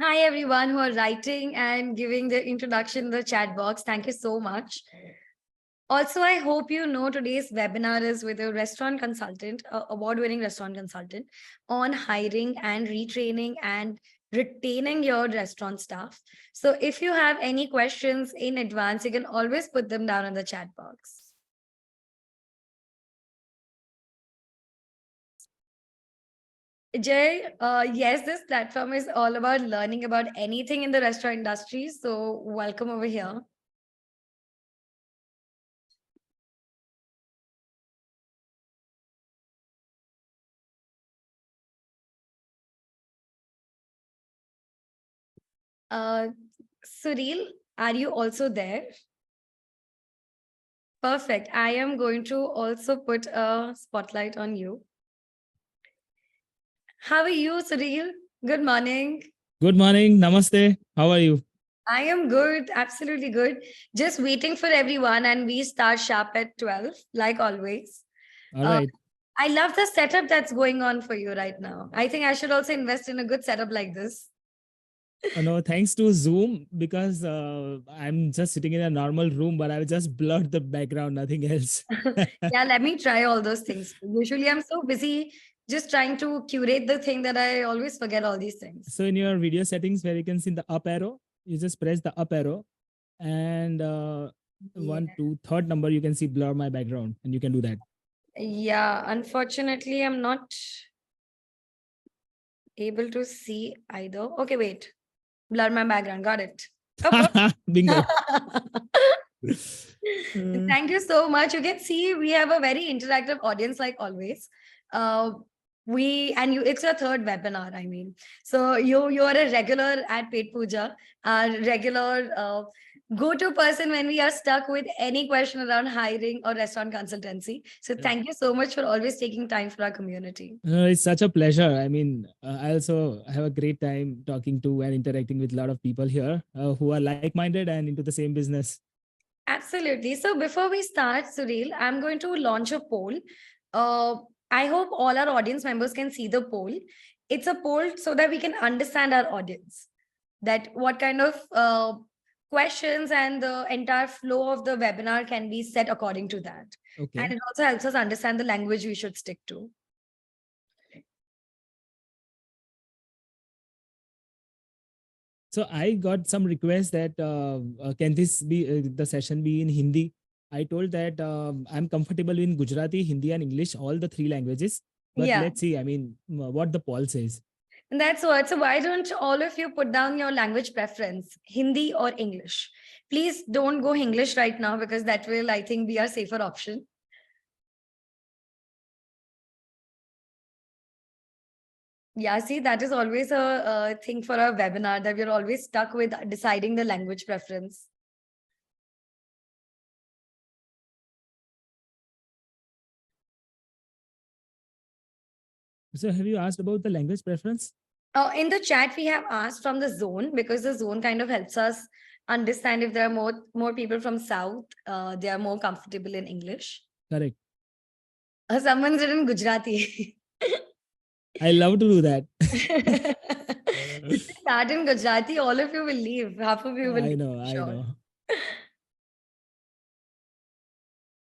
Hi, everyone who are writing and giving the introduction in the chat box. Thank you so much. Also, I hope you know today's webinar is with a restaurant consultant, award-winning restaurant consultant on hiring and retraining and retaining your restaurant staff. So if you have any questions in advance, you can always put them down in the chat box. Jay, yes, this platform is all about learning about anything in the restaurant industry. So welcome over here. Sureel, are you also there? Perfect. I am going to also put a spotlight on you. How are you, Sureel? Good morning. Good morning. Namaste. How are you? I am good, absolutely good. Just waiting for everyone, and we start sharp at 12, like always. All right. I love the setup that's going on for you right now. I think I should also invest in a good setup like this. No, thanks to Zoom because I'm just sitting in a normal room, but I've just blurred the background, nothing else. Yeah, let me try all those things. Usually, I'm so busy just trying to curate the thing that I always forget all these things. So in your video settings where you can see the up arrow, you just press the up arrow and Yeah. one, two, third number, you can see blur my background and you can do that. Yeah, unfortunately, I'm not able to see either. Okay, wait. Blur my background. Got it. Bingo. Thank you so much. You can see we have a very interactive audience, like always. Uh, we and you, it's your third webinar. I mean, so you are a regular at Pet Puja, a regular go-to person when we are stuck with any question around hiring or restaurant consultancy. So thank you so much for always taking time for our community. It's such a pleasure. I mean, I also have a great time talking to and interacting with a lot of people here who are like-minded and into the same business. Absolutely. So before we start, Sureel, I'm going to launch a poll. Uh, I hope all our audience members can see the poll. It's a poll so that we can understand our audience, that what kind of questions and the entire flow of the webinar can be set according to that. And Okay. it also helps us understand the language we should stick to. So I got some requests that can this be the session be in Hindi? I told that I'm comfortable in Gujarati, Hindi, and English, all the three languages. But Yeah. let's see. I mean, what the poll says. And that's what. So why don't all of you put down your language preference, Hindi or English? Please don't go English right now because that will, I think, be our safer option. Yeah, see, that is always a thing for a webinar that we're always stuck with deciding the language preference. So have you asked about the language preference? In the chat, we have asked from the zone because the zone kind of helps us understand if there are more people from South, they are more comfortable in English. Correct. Someone's written Gujarati. I love to do that. If you start in Gujarati, all of you will leave. Half of you will I leave, know. for I sure. know.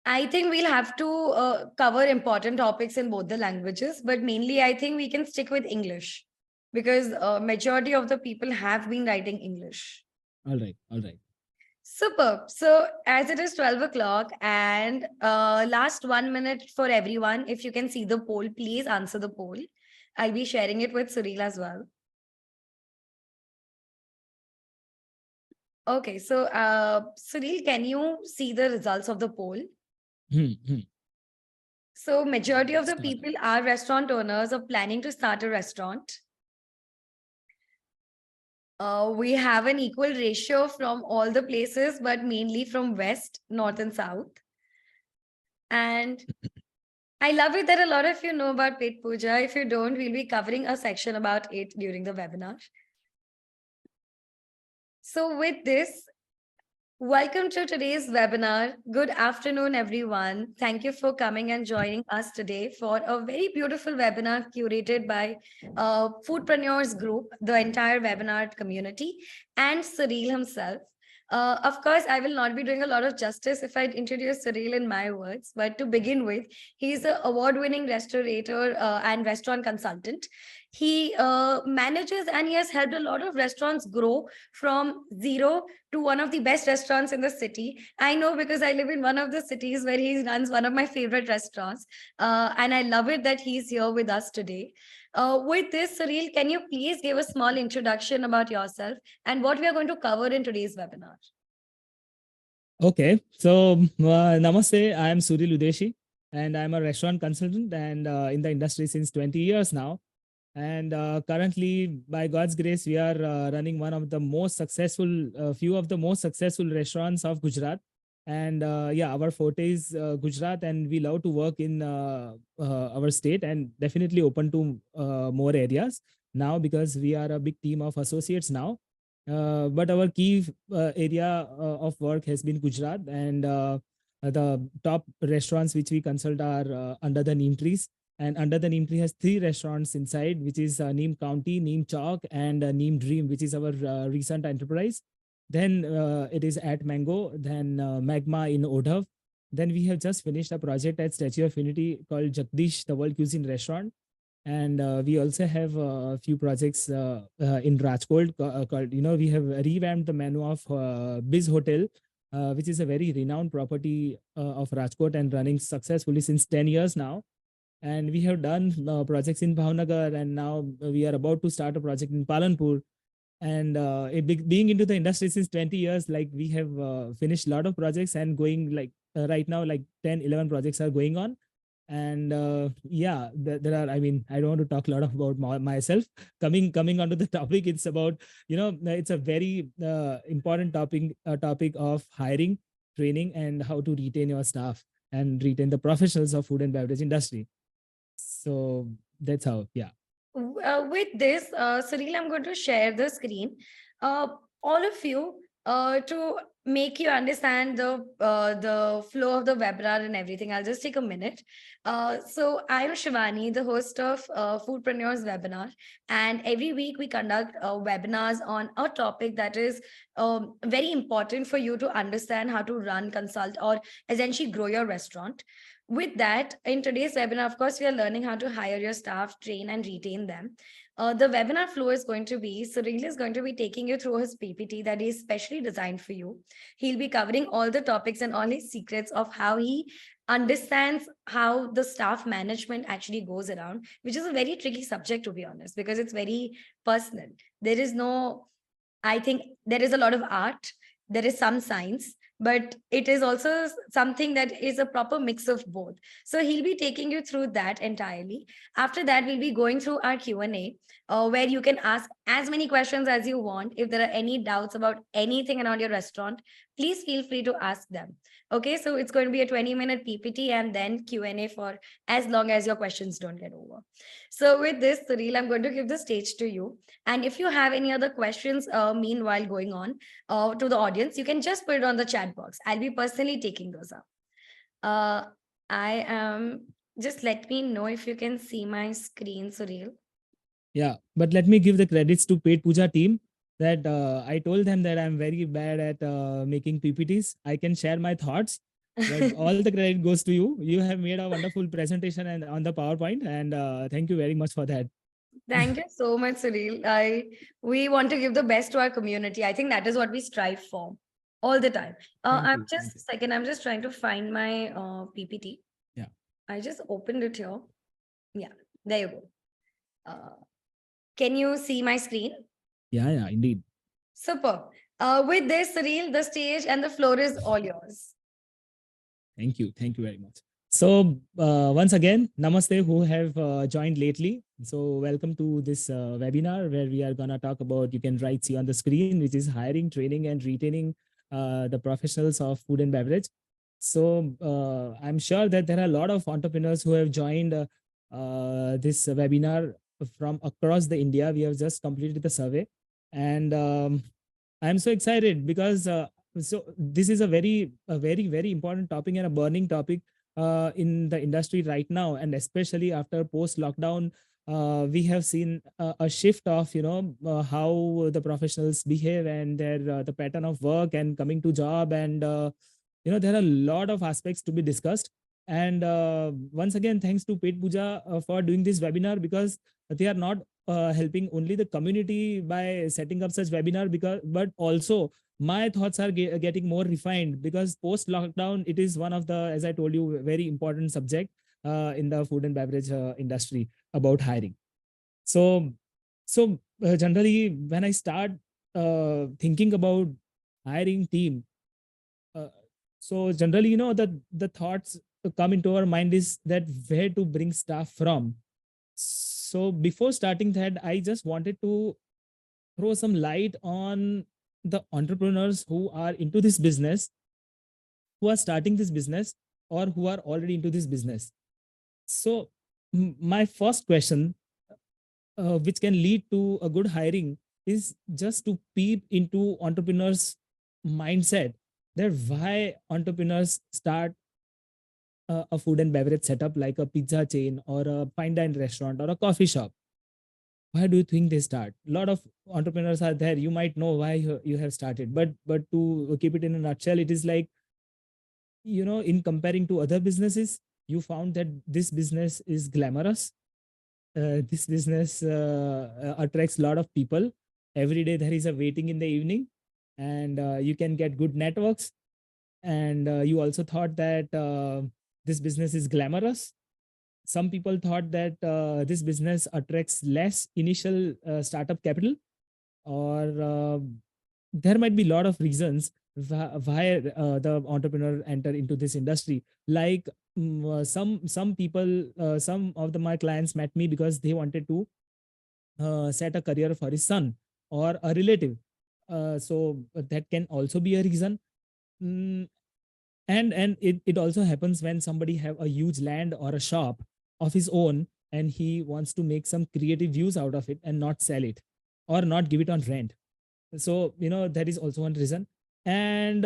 I think we'll have to cover important topics in both the languages, but mainly I think we can stick with English because majority of the people have been writing English. All right. All right. Superb. So as it is 12 o'clock and last 1 minute for everyone, if you can see the poll, please answer the poll. I'll be sharing it with Sureel as well. Okay, so Sureel, can you see the results of the poll? So majority of the people are restaurant owners or planning to start a restaurant. We have an equal ratio from all the places, but mainly from West, North, and South. And I love it that a lot of you know about Pet Puja. If you don't, we'll be covering a section about it during the webinar. So with this, Welcome to today's webinar. Good afternoon, everyone. Thank you for coming and joining us today for a very beautiful webinar curated by Foodpreneurs Group, the entire webinar community, and Sureel himself. Of course, I will not be doing a lot of justice if I introduce Sureel in my words, but to begin with, he's an award-winning restaurator and restaurant consultant. He manages and he has helped a lot of restaurants grow from zero to one of the best restaurants in the city. I know because I live in one of the cities where he runs one of my favorite restaurants. And I love it that he's here with us today. With this, Sureel, can you please give a small introduction about yourself and what we are going to cover in today's webinar? Okay, so namaste. I am Sureel Udeshi, and I'm a restaurant consultant and in the industry since 20 years now. And currently, by God's grace, we are running one of the most successful, few of the most successful restaurants of Gujarat. And yeah, our forte is Gujarat, and we love to work in our state and definitely open to more areas now because we are a big team of associates now. But our key area of work has been Gujarat, and the top restaurants which we consult are under the neem trees. And under the neem tree has 3 restaurants inside, which is Neem County, Neem Chalk, and Neem Dream, which is our recent enterprise. Then it is at Mango, then Magma in Odhav. Then we have just finished a project at Statue of Unity called Jagdish, the World Cuisine Restaurant. And we also have a few projects in Rajkot called, we have revamped the menu of Biz Hotel, which is a very renowned property of Rajkot and running successfully since 10 years now. And we have done projects in Bhavnagar, and now we are about to start a project in Palanpur. And being into the industry since 20 years, like we have finished a lot of projects and going like right now, like 10, 11 projects are going on. And yeah, there are, I mean, I don't want to talk a lot about myself. Coming onto the topic, it's about, it's a very important topic of hiring, training, and how to retain your staff and retain the professionals of food and beverage industry. So that's how, yeah. With this, Sureel, I'm going to share the screen. All of you, to make you understand the flow of the webinar and everything, I'll just take a minute. So I'm Shivani, the host of Foodpreneurs webinar, and every week we conduct webinars on a topic that is very important for you to understand how to run, consult, or essentially grow your restaurant. With that, in today's webinar, of course, we are learning how to hire your staff, train, and retain them. The webinar flow is going to be, Sureel is going to be taking you through his PPT that is specially designed for you. He'll be covering all the topics and all his secrets of how he understands how the staff management actually goes around, which is a very tricky subject, to be honest, because it's very personal. There is no, I think there is a lot of art, there is some science, but it is also something that is a proper mix of both. So he'll be taking you through that entirely. After that, we'll be going through our Q&A, where you can ask as many questions as you want. If there are any doubts about anything around your restaurant, please feel free to ask them. Okay, so it's going to be a 20-minute PPT and then Q&A for as long as your questions don't get over. So with this, Sureel, I'm going to give the stage to you. And if you have any other questions, meanwhile going on to the audience, you can just put it on the chat box. I'll be personally taking those up. I am, just let me know if you can see my screen, Sureel. Yeah, but let me give the credits to Paid Puja team that I told them that I'm very bad at making PPTs. I can share my thoughts, but all the credit goes to you. You have made a wonderful presentation and on the PowerPoint, and thank you very much for that. Thank you so much, Sureel. We want to give the best to our community. I think that is what we strive for all the time. I'm just a second. I'm just trying to find my PPT. Yeah. I just opened it here. Yeah, there you go. Can you see my screen? Yeah, indeed. Super. With this, Sureel, the stage and the floor is all yours. Thank you very much. So once again, namaste who have joined lately. So welcome to this webinar where we are gonna talk about, you can see on the screen, which is hiring, training, and retaining the professionals of food and beverage. So I'm sure that there are a lot of entrepreneurs who have joined this webinar from across the India. We have just completed the survey, and I'm so excited because so this is a very important topic and a burning topic in the industry right now, and especially after post lockdown. We have seen a shift of how the professionals behave and their the pattern of work and coming to job, and there are a lot of aspects to be discussed. And once again, thanks to Pet Puja for doing this webinar, because they are not helping only the community by setting up such webinar, but also my thoughts are getting more refined, because post lockdown it is one of the, as I told you, very important subject in the food and beverage industry about hiring. So generally when I start thinking about hiring team, uh, so generally the thoughts come into our mind is that where to bring staff from. So before starting that, I just wanted to throw some light on the entrepreneurs who are into this business, who are starting this business, or who are already into this business. So my first question, which can lead to a good hiring, is just to peep into entrepreneurs mindset, that why entrepreneurs start a food and beverage setup like a pizza chain or a fine dine restaurant or a coffee shop. Why do you think they start? A lot of entrepreneurs are there, you might know why you have started, but to keep it in a nutshell, it is like, in comparing to other businesses, you found that this business is glamorous. This business attracts a lot of people. Every day there is a waiting in the evening, and you can get good networks. And you also thought that this business is glamorous. Some people thought that this business attracts less initial startup capital, or there might be a lot of reasons why the entrepreneur enter into this industry. Like some people, some of my clients met me because they wanted to set a career for his son or a relative. So that can also be a reason. Mm, and it also happens when somebody have a huge land or a shop of his own, and he wants to make some creative use out of it and not sell it or not give it on rent. So that is also one reason. And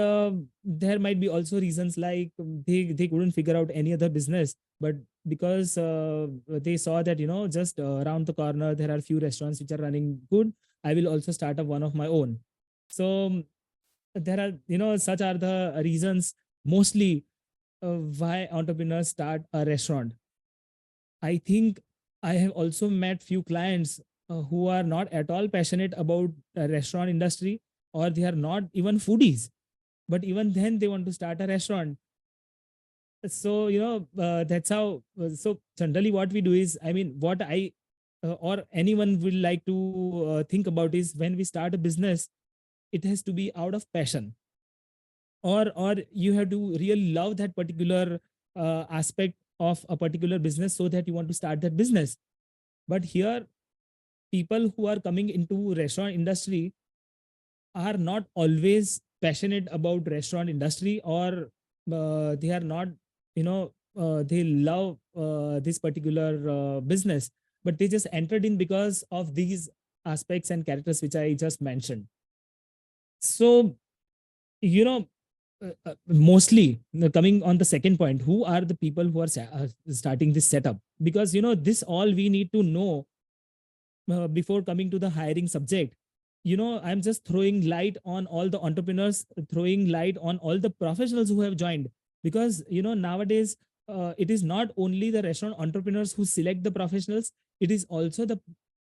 there might be also reasons like they couldn't figure out any other business, but because they saw that just around the corner there are few restaurants which are running good, I will also start up one of my own. So there are such are the reasons mostly why entrepreneurs start a restaurant. I think I have also met few clients who are not at all passionate about restaurant industry, or they are not even foodies, but even then they want to start a restaurant. So that's how. So generally, what we do is, I mean, what I or anyone will like to think about is, when we start a business, it has to be out of passion, or you have to really love that particular aspect of a particular business, so that you want to start that business. But here, people who are coming into restaurant industry are not always passionate about restaurant industry, or they are not, they love this particular business, but they just entered in because of these aspects and characters which I just mentioned. So you know mostly coming on the second point, who are the people who are starting this setup? Because this all we need to know before coming to the hiring subject. I'm just throwing light on all the entrepreneurs, throwing light on all the professionals who have joined, because nowadays it is not only the restaurant entrepreneurs who select the professionals, it is also the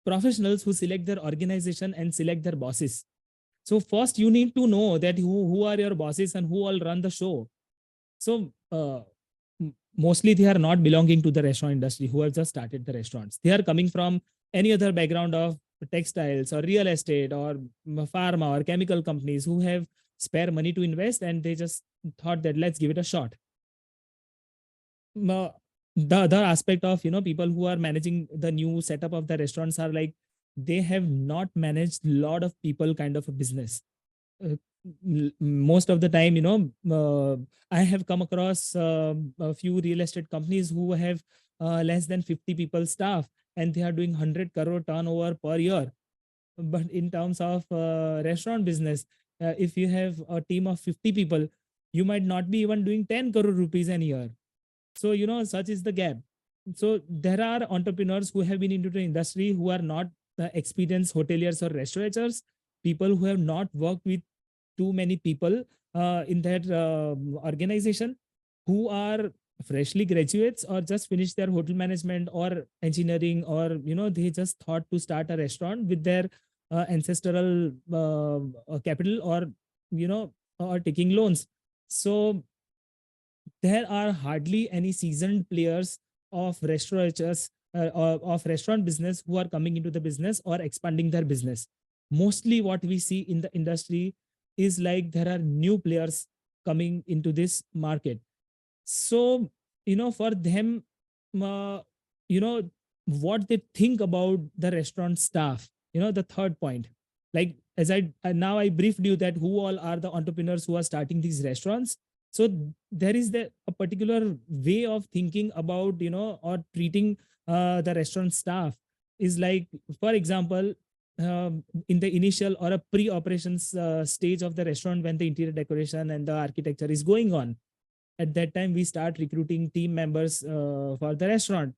professionals who select their organization and select their bosses. So first you need to know that who are your bosses and who all run the show. So mostly they are not belonging to the restaurant industry, who have just started the restaurants. They are coming from any other background of textiles or real estate or pharma or chemical companies, who have spare money to invest, and they just thought that let's give it a shot. The other aspect of people who are managing the new setup of the restaurants are like, they have not managed a lot of people kind of a business. Most of the time, I have come across a few real estate companies who have less than 50 people staff, and they are doing 100 crore turnover per year. But in terms of restaurant business, if you have a team of 50 people, you might not be even doing 10 crore rupees a year. So, such is the gap. So there are entrepreneurs who have been into the industry who are not experienced hoteliers or restaurateurs, people who have not worked with too many people in that organization, who are freshly graduates or just finished their hotel management or engineering, or they just thought to start a restaurant with their ancestral capital, or or taking loans. So there are hardly any seasoned players of restaurateurs of restaurant business who are coming into the business or expanding their business. Mostly what we see in the industry is like there are new players coming into this market. So for them, uh, you know what they think about the restaurant staff, the third point, like as now I briefed you that who all are the entrepreneurs who are starting these restaurants. So there is a particular way of thinking about or treating the restaurant staff is like, for example, in the initial or a pre-operations stage of the restaurant, when the interior decoration and the architecture is going on, at that time we start recruiting team members for the restaurant.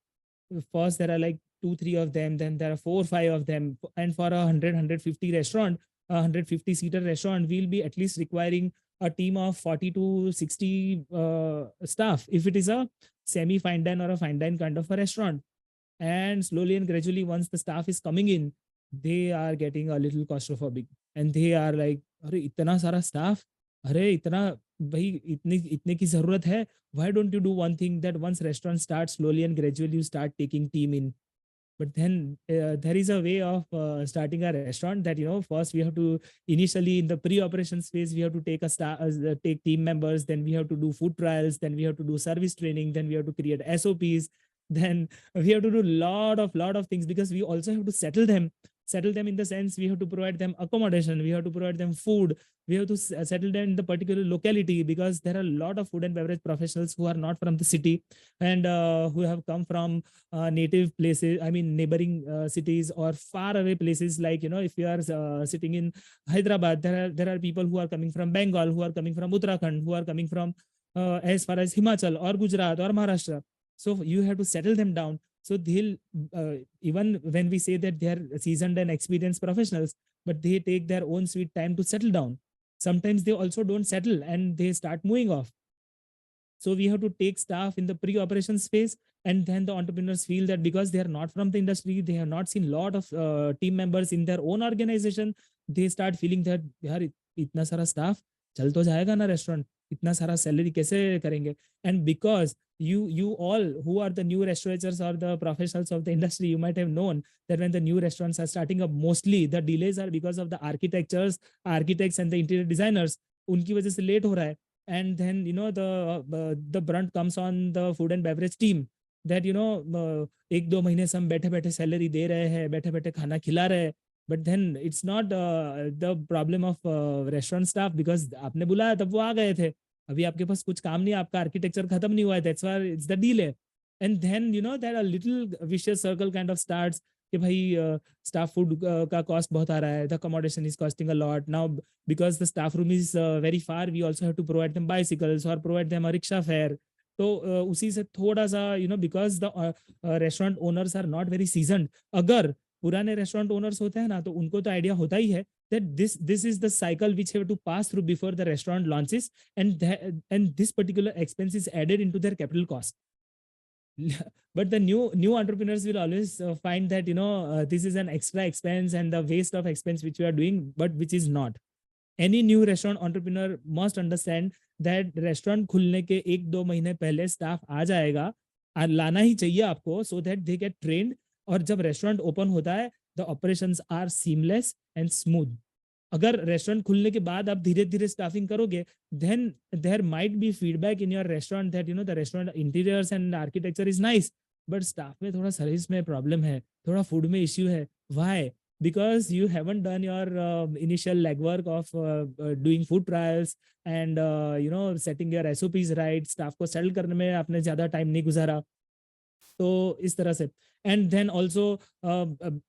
First there are like 2-3 of them, then there are 4-5 of them, and for a 100-150 restaurant, a 150 seater restaurant, we'll be at least requiring a team of 40 to 60 staff if it is a semi fine dine or a fine dine kind of a restaurant. And slowly and gradually, once the staff is coming in, they are getting a little claustrophobic, and they are like, अरे इतना सारा staff, अरे इतना भाई इतने इतने की जरूरत है. Why don't you do one thing, that once restaurant starts, slowly and gradually you start taking team in. But then there is a way of starting a restaurant that first we have to, initially in the pre-operations phase, we have to take take team members, then we have to do food trials, then we have to do service training, then we have to create SOPs, then we have to do lot of things, because we also have to settle them in the sense we have to provide them accommodation, we have to provide them food, we have to settle them in the particular locality, because there are a lot of food and beverage professionals who are not from the city, and who have come from native places, I mean neighboring cities or far away places. Like if you are sitting in Hyderabad, there are people who are coming from Bengal, who are coming from Uttarakhand, who are coming from as far as Himachal or Gujarat or Maharashtra. So you have to settle them down. So they'll even when we say that they are seasoned and experienced professionals, but they take their own sweet time to settle down. Sometimes they also don't settle and they start moving off. So we have to take staff in the pre-operations phase, and then the entrepreneurs feel that because they are not from the industry, they have not seen a lot of team members in their own organization, they start feeling that yaar itna sara staff chal to jayega na restaurant, itna sara salary kaise karenge. And because you all who are the new restaurateurs or the professionals of the industry, you might have known that when the new restaurants are starting up, mostly the delays are because of the architects and the interior designers. उनकी वजह से late हो रहा है. And then the brunt comes on the food and beverage team, that 1-2 महीने से हम बैठे बैठे सैलरी दे रहे हैं, बैठे बैठे खाना खिला रहे हैं. But then it's not the problem of restaurant staff, because आपने बुलाया तब वो आ गए थे, अभी आपके पास कुछ काम नहीं, आपका आर्किटेक्चर खत्म नहीं हुआ है, that's why it's the delay. And then that a little vicious circle kind of starts कि भाई staff food का cost बहुत आ रहा है, the accommodation is costing a lot now, because the staff room is very far, we also have to provide them bicycles or provide them a rickshaw fare. तो उसी से थोड़ा सा because the restaurant owners are not very seasoned. अगर पुराने restaurant owners होते हैं ना, तो उनको तो idea होता ही है that this is the cycle which have to pass through before the restaurant launches, and this particular expense is added into their capital cost. But the new entrepreneurs will always find that this is an extra expense and the waste of expense which you are doing, but which is not. Any new restaurant entrepreneur must understand that restaurant खुलने के 1-2 महीने पहले staff आ जाएगा, और लाना ही चाहिए आपको, so that they get trained. और जब restaurant open होता है, the operations are seamless and smooth. अगर रेस्टोरेंट खुलने के बाद आप धीरे धीरे स्टाफिंग करोगे, then there might be feedback in your restaurant that the restaurant interiors and architecture is nice, but staff में थोड़ा सर्विस में प्रॉब्लम है, थोड़ा फूड में इश्यू है. Why? Because you haven't done your initial legwork of doing food trials and setting your SOPs right. Staff को settle करने में आपने ज्यादा टाइम नहीं गुजारा. तो इस तरह से. And then also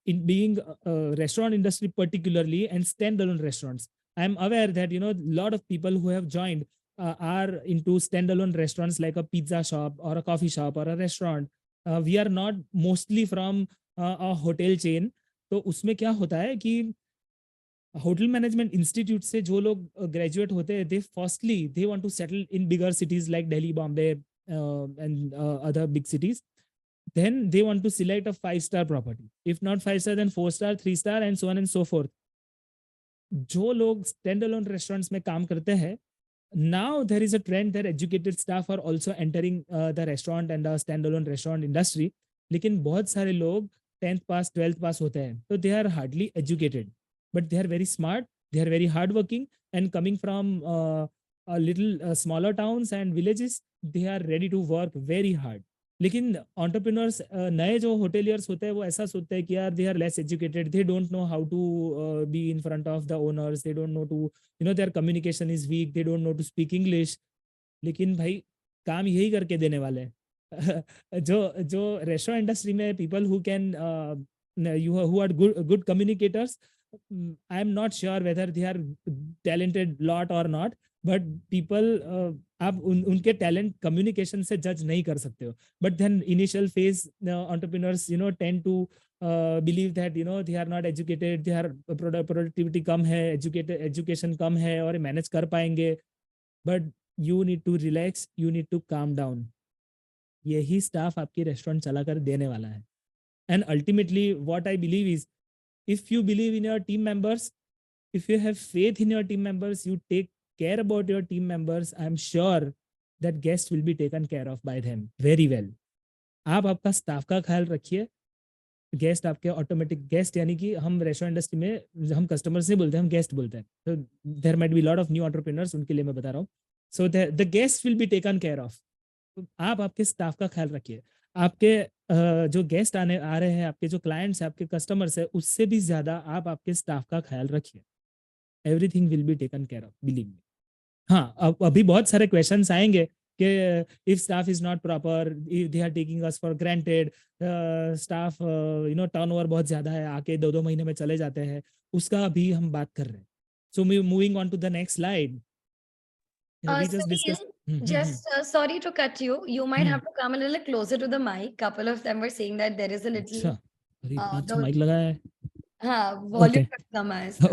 in being restaurant industry particularly and standalone restaurants, I'm aware that lot of people who have joined are into standalone restaurants like a pizza shop or a coffee shop or a restaurant. We are not mostly from a hotel chain. तो उसमें क्या होता है कि hotel management institute से जो लोग graduate होते हैं, they firstly they want to settle in bigger cities like Delhi, Bombay and other big cities. Then they want to select a 5-star property. If not 5-star, then 4-star, 3-star, and so on and so forth. जो लोग standalone restaurants में काम करते हैं, now there is a trend that educated staff are also entering the restaurant and the standalone restaurant industry. लेकिन बहुत सारे लोग 10th pass 12th pass होते हैं, तो they are hardly educated, but they are very smart, they are very hardworking, and coming from a little smaller towns and villages, they are ready to work very hard. लेकिन entrepreneurs नए जो hoteliers होते हैं वो ऐसा सोचते हैं कि यार they are less educated, they don't know how to be in front of the owners, they don't know to their communication is weak, they don't know to speak English. लेकिन भाई काम यही करके देने वाले हैं. जो रेस्टोरेंट इंडस्ट्री में people who can who are good communicators, I am not sure whether they are talented lot और नॉट, बट पीपल आप उनके टैलेंट कम्युनिकेशन से जज नहीं कर सकते हो. But then initial phase entrepreneurs tend to believe that they are not educated, they are productivity कम है, education कम है और मैनेज कर पाएंगे. But you need to relax, you need to calm down. यही स्टाफ आपकी रेस्टोरेंट चलाकर देने वाला है. And ultimately what I believe is, if you believe in your team members, if you have faith in your team members, you take care about your team members, I am sure that guests will be taken care of by them very well. आप आपका staff का ख्याल रखिए, guest आपके automatic guest, यानी कि हम restaurant industry में हम कस्टमर से बोलते हैं, हम गेस्ट बोलते हैं. तो there might be lot of new entrepreneurs, उनके लिए मैं बता रहा हूँ. So the guest will be taken care of. आप आपके स्टाफ का ख्याल रखिए. आपके जो गेस्ट आ रहे हैं, आपके जो क्लाइंट्स हैं, आपके कस्टमर्स हैं, उससे भी ज्यादा आप आपके स्टाफ का ख्याल रखिए. Everything will be taken care of, believe me. हाँ, अभी बहुत सारे क्वेश्चंस आएंगे कि if staff is not proper, if they are taking us for granted, staff turnover बहुत ज्यादा है, आके 2-2 महीने में चले जाते हैं, उसका भी हम बात कर रहे हैं. So moving on to the next slide. We just discussed. Just sorry to cut you. You might have to come a little closer to the mic. Couple of them were saying that there is a little. अच्छा, अरे इतना अच्छा mic लगाया है. हाँ, volume कम है इसका.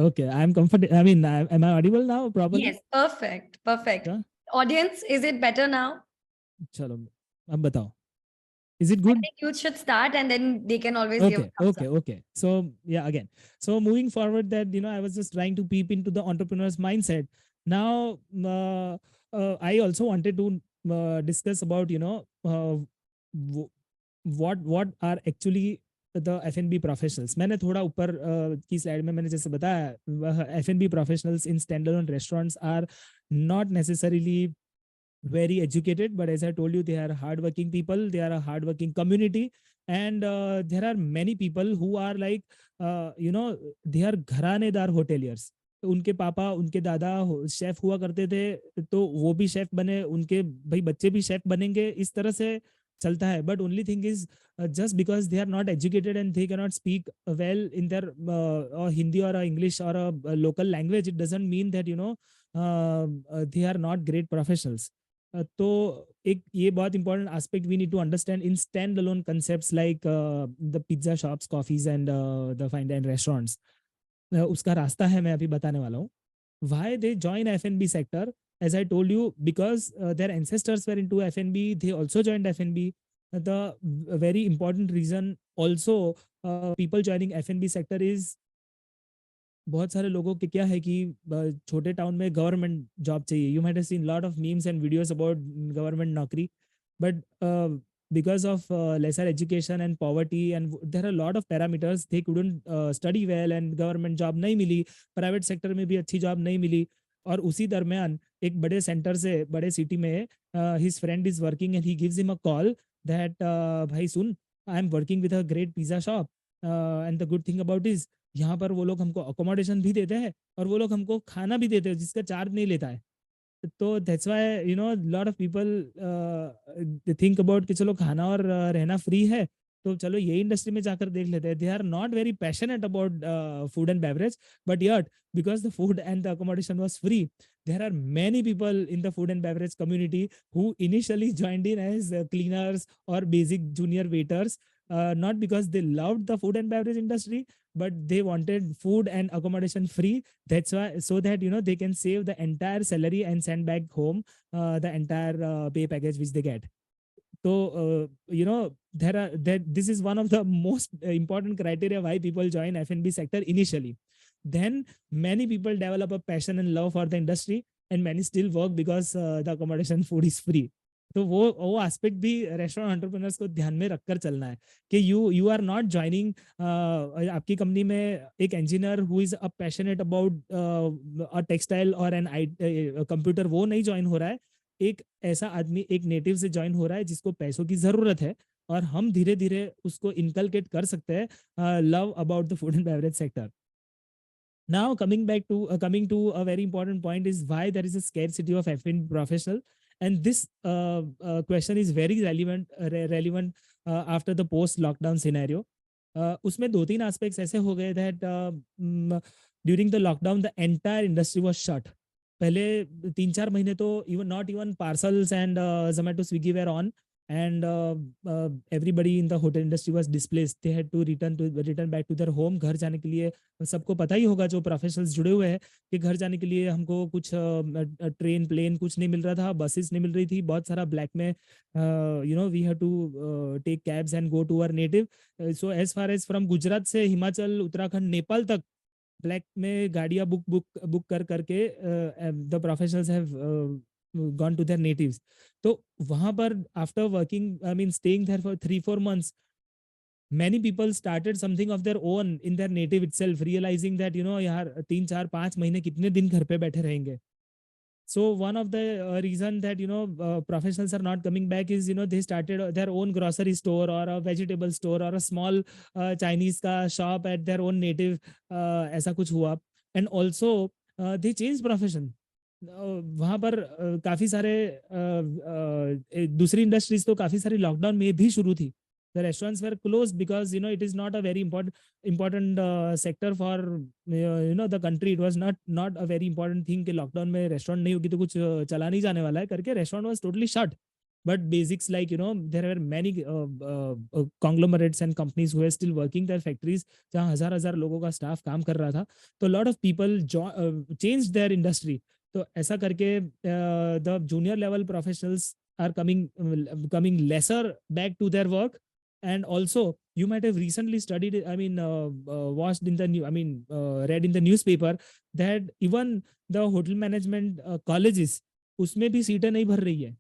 Okay. I am comfortable. I mean, am I audible now properly? Yes, perfect. Yeah? Audience, is it better now? चलो, अब बताओ. Is it good? I think you should start and then they can always give a thumbs up. Okay. So yeah, again. So moving forward, that I was just trying to peep into the entrepreneur's mindset. Now, I also wanted to discuss about what are actually the F&B professionals. मैंने थोड़ा ऊपर की slide में मैंने जैसे बताया, F&B professionals in standalone restaurants are not necessarily very educated, but as I told you, they are hardworking people, they are a hardworking community, and there are many people who are like they are घरानेदार hoteliers. उनके पापा, उनके दादा chef हुआ करते थे, तो वो भी शेफ बने, उनके भाई बच्चे भी शेफ बनेंगे, इस तरह से चलता है. But only thing is, just because they are not educated and they cannot speak well in their Hindi or English or a local language, it doesn't mean that they are not great professionals. तो एक ये बहुत important aspect we need to understand in standalone concepts like the pizza shops, coffees and the fine dine restaurants. उसका रास्ता है, मैं अभी बताने वाला हूँ. Why they join F&B sector? As I told you, because their ancestors were into F&B, they also joined F&B. The very important reason also people joining F&B sector is, बहुत सारे लोगों के क्या है कि छोटे टाउन में गवर्नमेंट जॉब चाहिए. You might have seen lot of memes and videos about government नौकरी, but because of lesser education and poverty, and there are a lot of parameters, they couldn't study well and government job नहीं मिली, private sector में भी अच्छी job नहीं मिली. और उसी दरमियान एक बड़े सेंटर से, बड़े सिटी में his friend is working and he gives him a call that भाई सुन, I am working with a great pizza shop and the good thing about is यहाँ पर वो लोग हमको अकोमोडेशन भी देते हैं और वो लोग हमको खाना भी देते हैं जिसका चार्ज नहीं लेता है. तो that's why lot of people think about कि चलो खाना और रहना फ्री है तो चलो ये इंडस्ट्री में जाकर देख लेते हैं. They are not very passionate about food and beverage, but yet because the food and the accommodation was free, there are many people in the food and beverage community who initially joined in as cleaners or basic junior waiters, not because they loved the food and beverage industry, but they wanted food and accommodation free. That's why, so that they can save the entire salary and send back home the entire pay package which they get. So this is one of the most important criteria why people join F&B sector initially. Then many people develop a passion and love for the industry, and many still work because the accommodation food is free. तो वो aspect भी restaurant entrepreneurs को ध्यान में रखकर चलना है कि यू आर नॉट ज्वाइनिंग आपकी कंपनी में एक engineer who is a passionate about a textile और एन कंप्यूटर, वो नहीं ज्वाइन हो रहा है. एक ऐसा आदमी एक नेटिव से ज्वाइन हो रहा है जिसको पैसों की जरूरत है, और हम धीरे धीरे उसको इनकलकेट कर सकते हैं love about the food and beverage sector. Now coming to a very important point is why there is a scarcity of F&B professional, and this question is very relevant after the post lockdown scenario. उसमें 2-3 aspects ऐसे हो गए that during the lockdown the entire industry was shut. पहले 3-4 महीने तो not even parcels and Zomato, Swiggy were on, and everybody in the hotel industry was displaced. They had to return back to their home. घर जाने के लिए सबको पता ही होगा जो प्रोफेशनल्स जुड़े हुए हैं कि घर जाने के लिए हमको कुछ ट्रेन प्लेन कुछ नहीं मिल रहा था, बसेस नहीं मिल रही थी, बहुत सारा ब्लैक में we have to take cabs and go to our native. So as far as from Gujarat से हिमाचल, उत्तराखंड, नेपाल तक ब्लैक में गाड़ियां बुक कर करके the professionals have gone to their natives. तो वहां पर after working, I mean staying there for 3-4 months, many people started something of their own in their native itself, realizing that यार 3-4-5 महीने कितने दिन घर पे बैठे रहेंगे. So one of the reason that professionals are not coming back is they started their own grocery store or a vegetable store or a small Chinese का shop at their own native. ऐसा कुछ हुआ. And also they changed profession. वहां पर काफी सारे दूसरी industries तो काफी सारी लॉकडाउन में भी शुरू थी. The restaurants were closed because it is not a very important sector for the country. It was not a very important thing कि लॉकडाउन में रेस्टोरेंट नहीं होगी तो कुछ चला नहीं जाने वाला है करके restaurant was totally shut. But basics like there were many conglomerates and companies who were still working their factories जहाँ हजार लोगों का स्टाफ काम कर रहा था. तो lot of people changed their industry. तो ऐसा करके the junior level professionals are coming lesser back to their work. And also you might have recently studied, watched in the read in the newspaper that even the hotel management colleges उसमें भी सीटें नहीं भर रही है.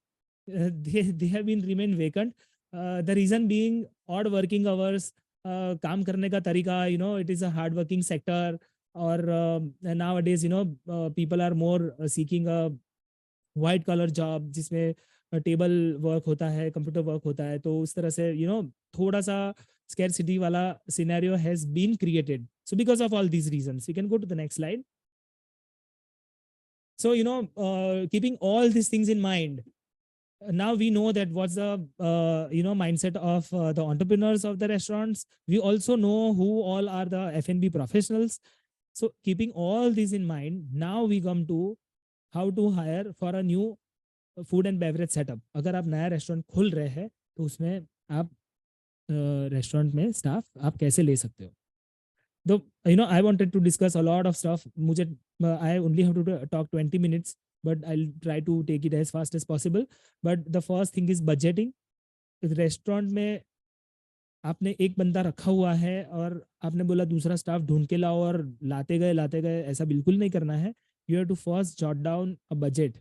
They have been remain vacant. The reason being odd working hours, काम करने का तरीका, it is a hard working sector. और nowadays people are more seeking a white collar job जिसमें टेबल वर्क होता है, कंप्यूटर वर्क होता है. तो उस तरह से थोड़ा सा scarcity वाला scenario has been created. So because of all these reasons, you can go to the next slide. So keeping all these things in mind, now we know that what's the mindset of the entrepreneurs of the restaurants. We also know who all are the F&B professionals. So keeping all these in mind, now we come to how to hire for a new food and beverage setup. अगर आप नया restaurant खोल रहे हैं तो उसमें आप restaurant में स्टाफ आप कैसे ले सकते हो. तो I wanted to discuss a lot of stuff. मुझे I only have to talk 20 minutes, but I'll try to take it as fast as possible. But the first thing is budgeting. Restaurant में आपने एक बंदा रखा हुआ है और आपने बोला दूसरा स्टाफ ढूंढ के लाओ और लाते गए, ऐसा बिल्कुल नहीं करना है. You have to first jot down a budget.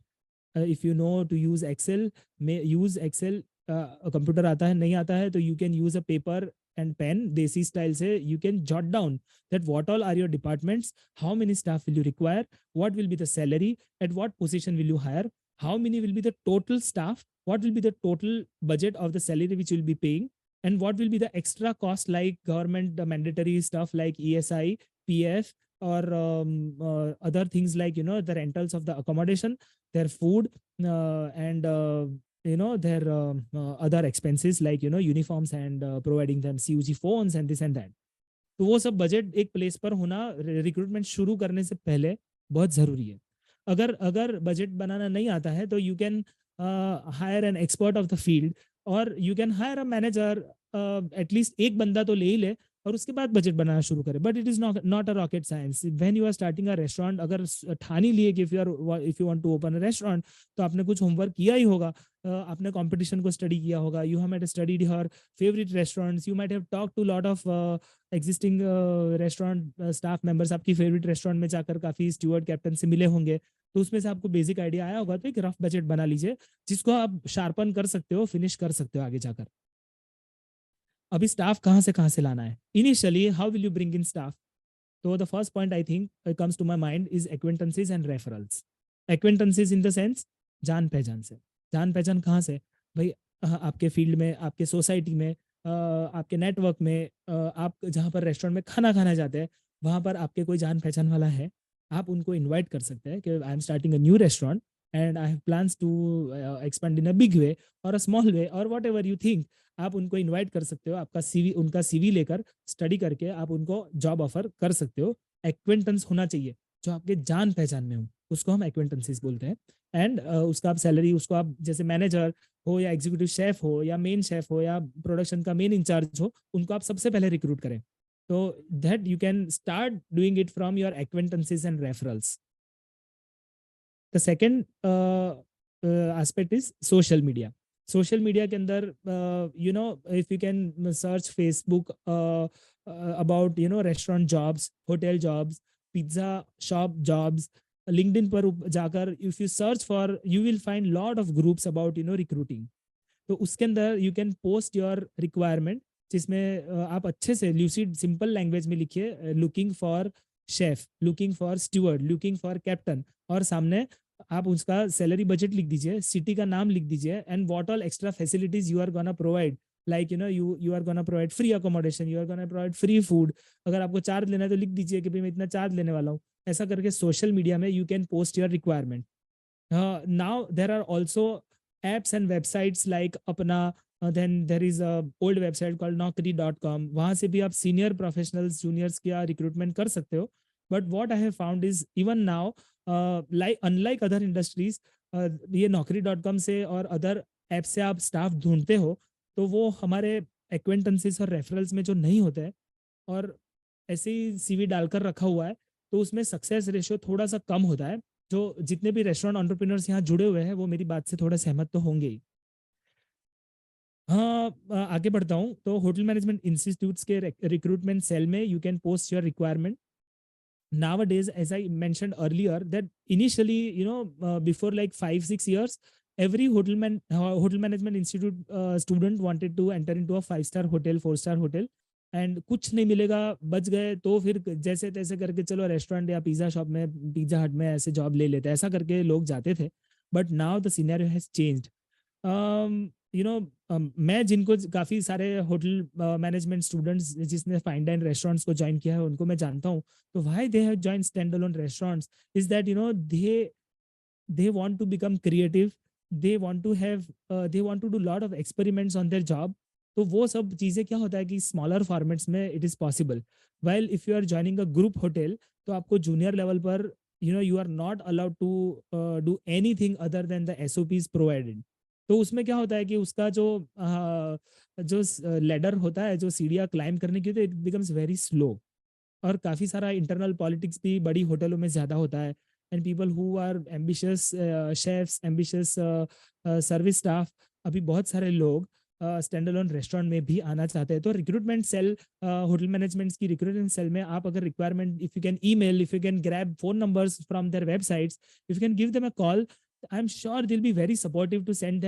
If you know to use Excel, use Excel. Computer आता है नहीं आता है तो you can use a paper and pen, desi style से you can jot down that what all are your departments, how many staff will you require, what will be the salary, at what position will you hire, how many will be the total staff, what will be the total budget of the salary which you will be paying, and what will be the extra cost like government mandatory stuff like ESI, PF, or other things like the rentals of the accommodation, their food, and their other expenses like uniforms and providing them CUG phones and this and that. तो वो सब budget एक place पर होना recruitment शुरू करने से पहले बहुत जरूरी है. अगर अगर बजट बनाना नहीं आता है तो you can hire an expert of the field, और you can hire a manager. At least एक बंदा तो ले ही ले और उसके बाद बजट बनाना शुरू करे. But it is not a rocket science. When you are starting a restaurant, अगर ठान ही लिए कि if you want to open a restaurant, तो आपने कुछ होमवर्क किया ही होगा. आपने कंपटीशन को स्टडी किया होगा. You have studied your favourite restaurants. You might have talk to lot of existing restaurant staff members. आपकी फेवरेट रेस्टोरेंट में जाकर काफी स्टूवर्ड कैप्टन से मिले होंगे, तो उसमें से आपको बेसिक आइडिया आया होगा. तो एक रफ बजट बना लीजिए जिसको आप शार्पन कर सकते हो, फिनिश कर सकते हो आगे जाकर. अभी स्टाफ कहाँ से लाना है? Initially how will you bring in staff? तो the first point I think comes to my mind is acquaintances and referrals. Acquaintances in the sense जान पहचान से. जान पहचान कहाँ से? भाई आपके फील्ड में, आपके सोसाइटी में, आपके नेटवर्क में, आप जहाँ पर रेस्टोरेंट में खाना खाना जाते हैं वहाँ पर आपके कोई जान पहचान वाला है, आप उनको इनवाइट कर सकते हैं कि I am starting a new restaurant and I have plans to expand in a big way और अ स्मॉल वे और वॉट एवर यू थिंक. आप उनको इनवाइट कर सकते हो. आपका सीवी, उनका सीवी लेकर स्टडी करके आप उनको जॉब ऑफर कर सकते हो. एक्वेंटेंस होना चाहिए जो आपके जान पहचान में हो, उसको हम एक्वेंटेंसेस बोलते हैं. एंड उसका आप सैलरी, उसको आप जैसे मैनेजर हो या एग्जीक्यूटिव शेफ हो या मेन शेफ हो या प्रोडक्शन का मेन इंचार्ज हो, उनको आप सबसे पहले रिक्रूट करें. तो that you can start doing it from your acquaintances and referrals. The second aspect is social media. Social media के अंदर if you can search Facebook about restaurant jobs, hotel jobs, pizza shop jobs. LinkedIn पर जाकर if you search for, you will find lot of groups about recruiting. तो उसके अंदर you can post your requirement, जिसमें आप अच्छे से lucid simple language में लिखिए looking for chef, looking for steward, looking for captain, और सामने आप उसका सैलरी बजट लिख दीजिए, सिटी का नाम लिख दीजिए, and what all extra facilities you are gonna provide. Like you are gonna provide free accommodation, you are gonna provide free food. अगर आपको चार्ज लेना है तो लिख दीजिए कि भाई मैं इतना चार्ज लेने वाला हूँ. ऐसा करके सोशल मीडिया में you can post your requirement. Now there are also apps and websites like अपना, then there is a old website called naukri.com. वहाँ से भी आप सीनियर प्रोफेशनल्स, जूनियर्स की रिक्रूटमेंट कर सकते हो. But what I have found is even now, like unlike other industries, ये naukri.com से और अदर ऐप से आप स्टाफ ढूंढते हो तो वो हमारे एक्वेंटेंसेस और रेफरल्स में जो नहीं होता है और ऐसे ही सीवी डालकर रखा हुआ है, तो उसमें सक्सेस रेशियो थोड़ा सा कम होता है. जो जितने भी रेस्टोरेंट एंटरप्रेन्योर्स यहाँ जुड़े हुए हैं वो मेरी बात से थोड़ा सहमत तो होंगे ही. हाँ, आगे बढ़ता हूँ. तो होटल मैनेजमेंट इंस्टीट्यूट्स के रिक्रूटमेंट सेल में you can post your requirement. Nowadays, as I mentioned earlier, that initially, before like 5-6 years, every hotel management institute student wanted to enter into a 5-star hotel, 4-star hotel. And कुछ नहीं मिलेगा, बच गए तो फिर जैसे तैसे करके चलो रेस्टोरेंट या पिज्जा शॉप में, पिज्जा हट में ऐसे जॉब ले लेते, ऐसा करके लोग जाते थे. But now the scenario has changed. मैं जिनको काफी सारे होटल मैनेजमेंट स्टूडेंट्स जिसने फाइन डाइन रेस्टोरेंट्स को ज्वाइन किया है उनको मैं जानता हूँ. तो why they have join stand alone restaurants is that they want to become creative, they want to do lot of experiments on their job. तो वो सब चीजें क्या होता है कि स्मॉलर फॉर्मेट्स में it is possible. While if you are joining a group hotel, तो आपको जूनियर लेवल पर you are not allowed to do anything other than the SOPs provided. तो उसमें क्या होता है कि उसका जो लेडर होता है, जो सीढ़ियाँ क्लाइम करने की होती है, इट बिकम्स वेरी स्लो. और काफी सारा इंटरनल पॉलिटिक्स भी बड़ी होटलों में ज्यादा होता है. And people who are ambitious chefs, ambitious service staff, अभी बहुत सारे लोग स्टैंड अलोन रेस्टोरेंट में भी आना चाहते हैं. तो रिक्रूटमेंट सेल, होटल मैनेजमेंट की रिक्रूटमेंट सेल में आप अगर requirement, if you can email, if you can grab phone numbers from their websites, if you can give them a call, I am sure they'll be very supportive to send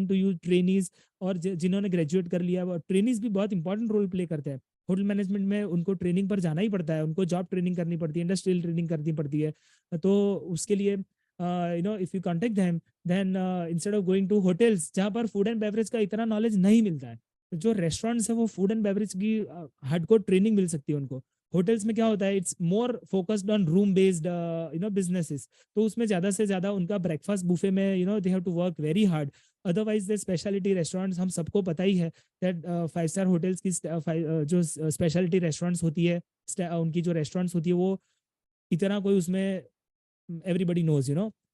to you trainees. और जिन्होंने graduate कर लिया, trainees भी बहुत important role play करते हैं hotel management में. उनको ट्रेनिंग पर जाना ही पड़ता है, उनको जॉब ट्रेनिंग करनी पड़ती है, इंडस्ट्रियल ट्रेनिंग करनी पड़ती है. तो उसके लिए if you contact them, then instead of going to hotels जहाँ पर फूड एंड बेवरेज का इतना नॉलेज नहीं मिलता है, जो रेस्टोरेंट्स है वो फूड एंड बेवरेज की हार्डकोर ट्रेनिंग मिल सकती है उनको. होटल्स में क्या होता है, it's more focused on room based businesses, तो उसमें ज्यादा से ज्यादा उनका ब्रेकफास्ट बुफे में they have to work very hard. Otherwise the speciality restaurants, हम सबको पता ही है दैट 5 स्टार होटल्स की जो स्पेशलिटी रेस्टोरेंट्स होती है, उनकी जो रेस्टोरेंट्स होती है वो इतना कोई उसमें everybody knows,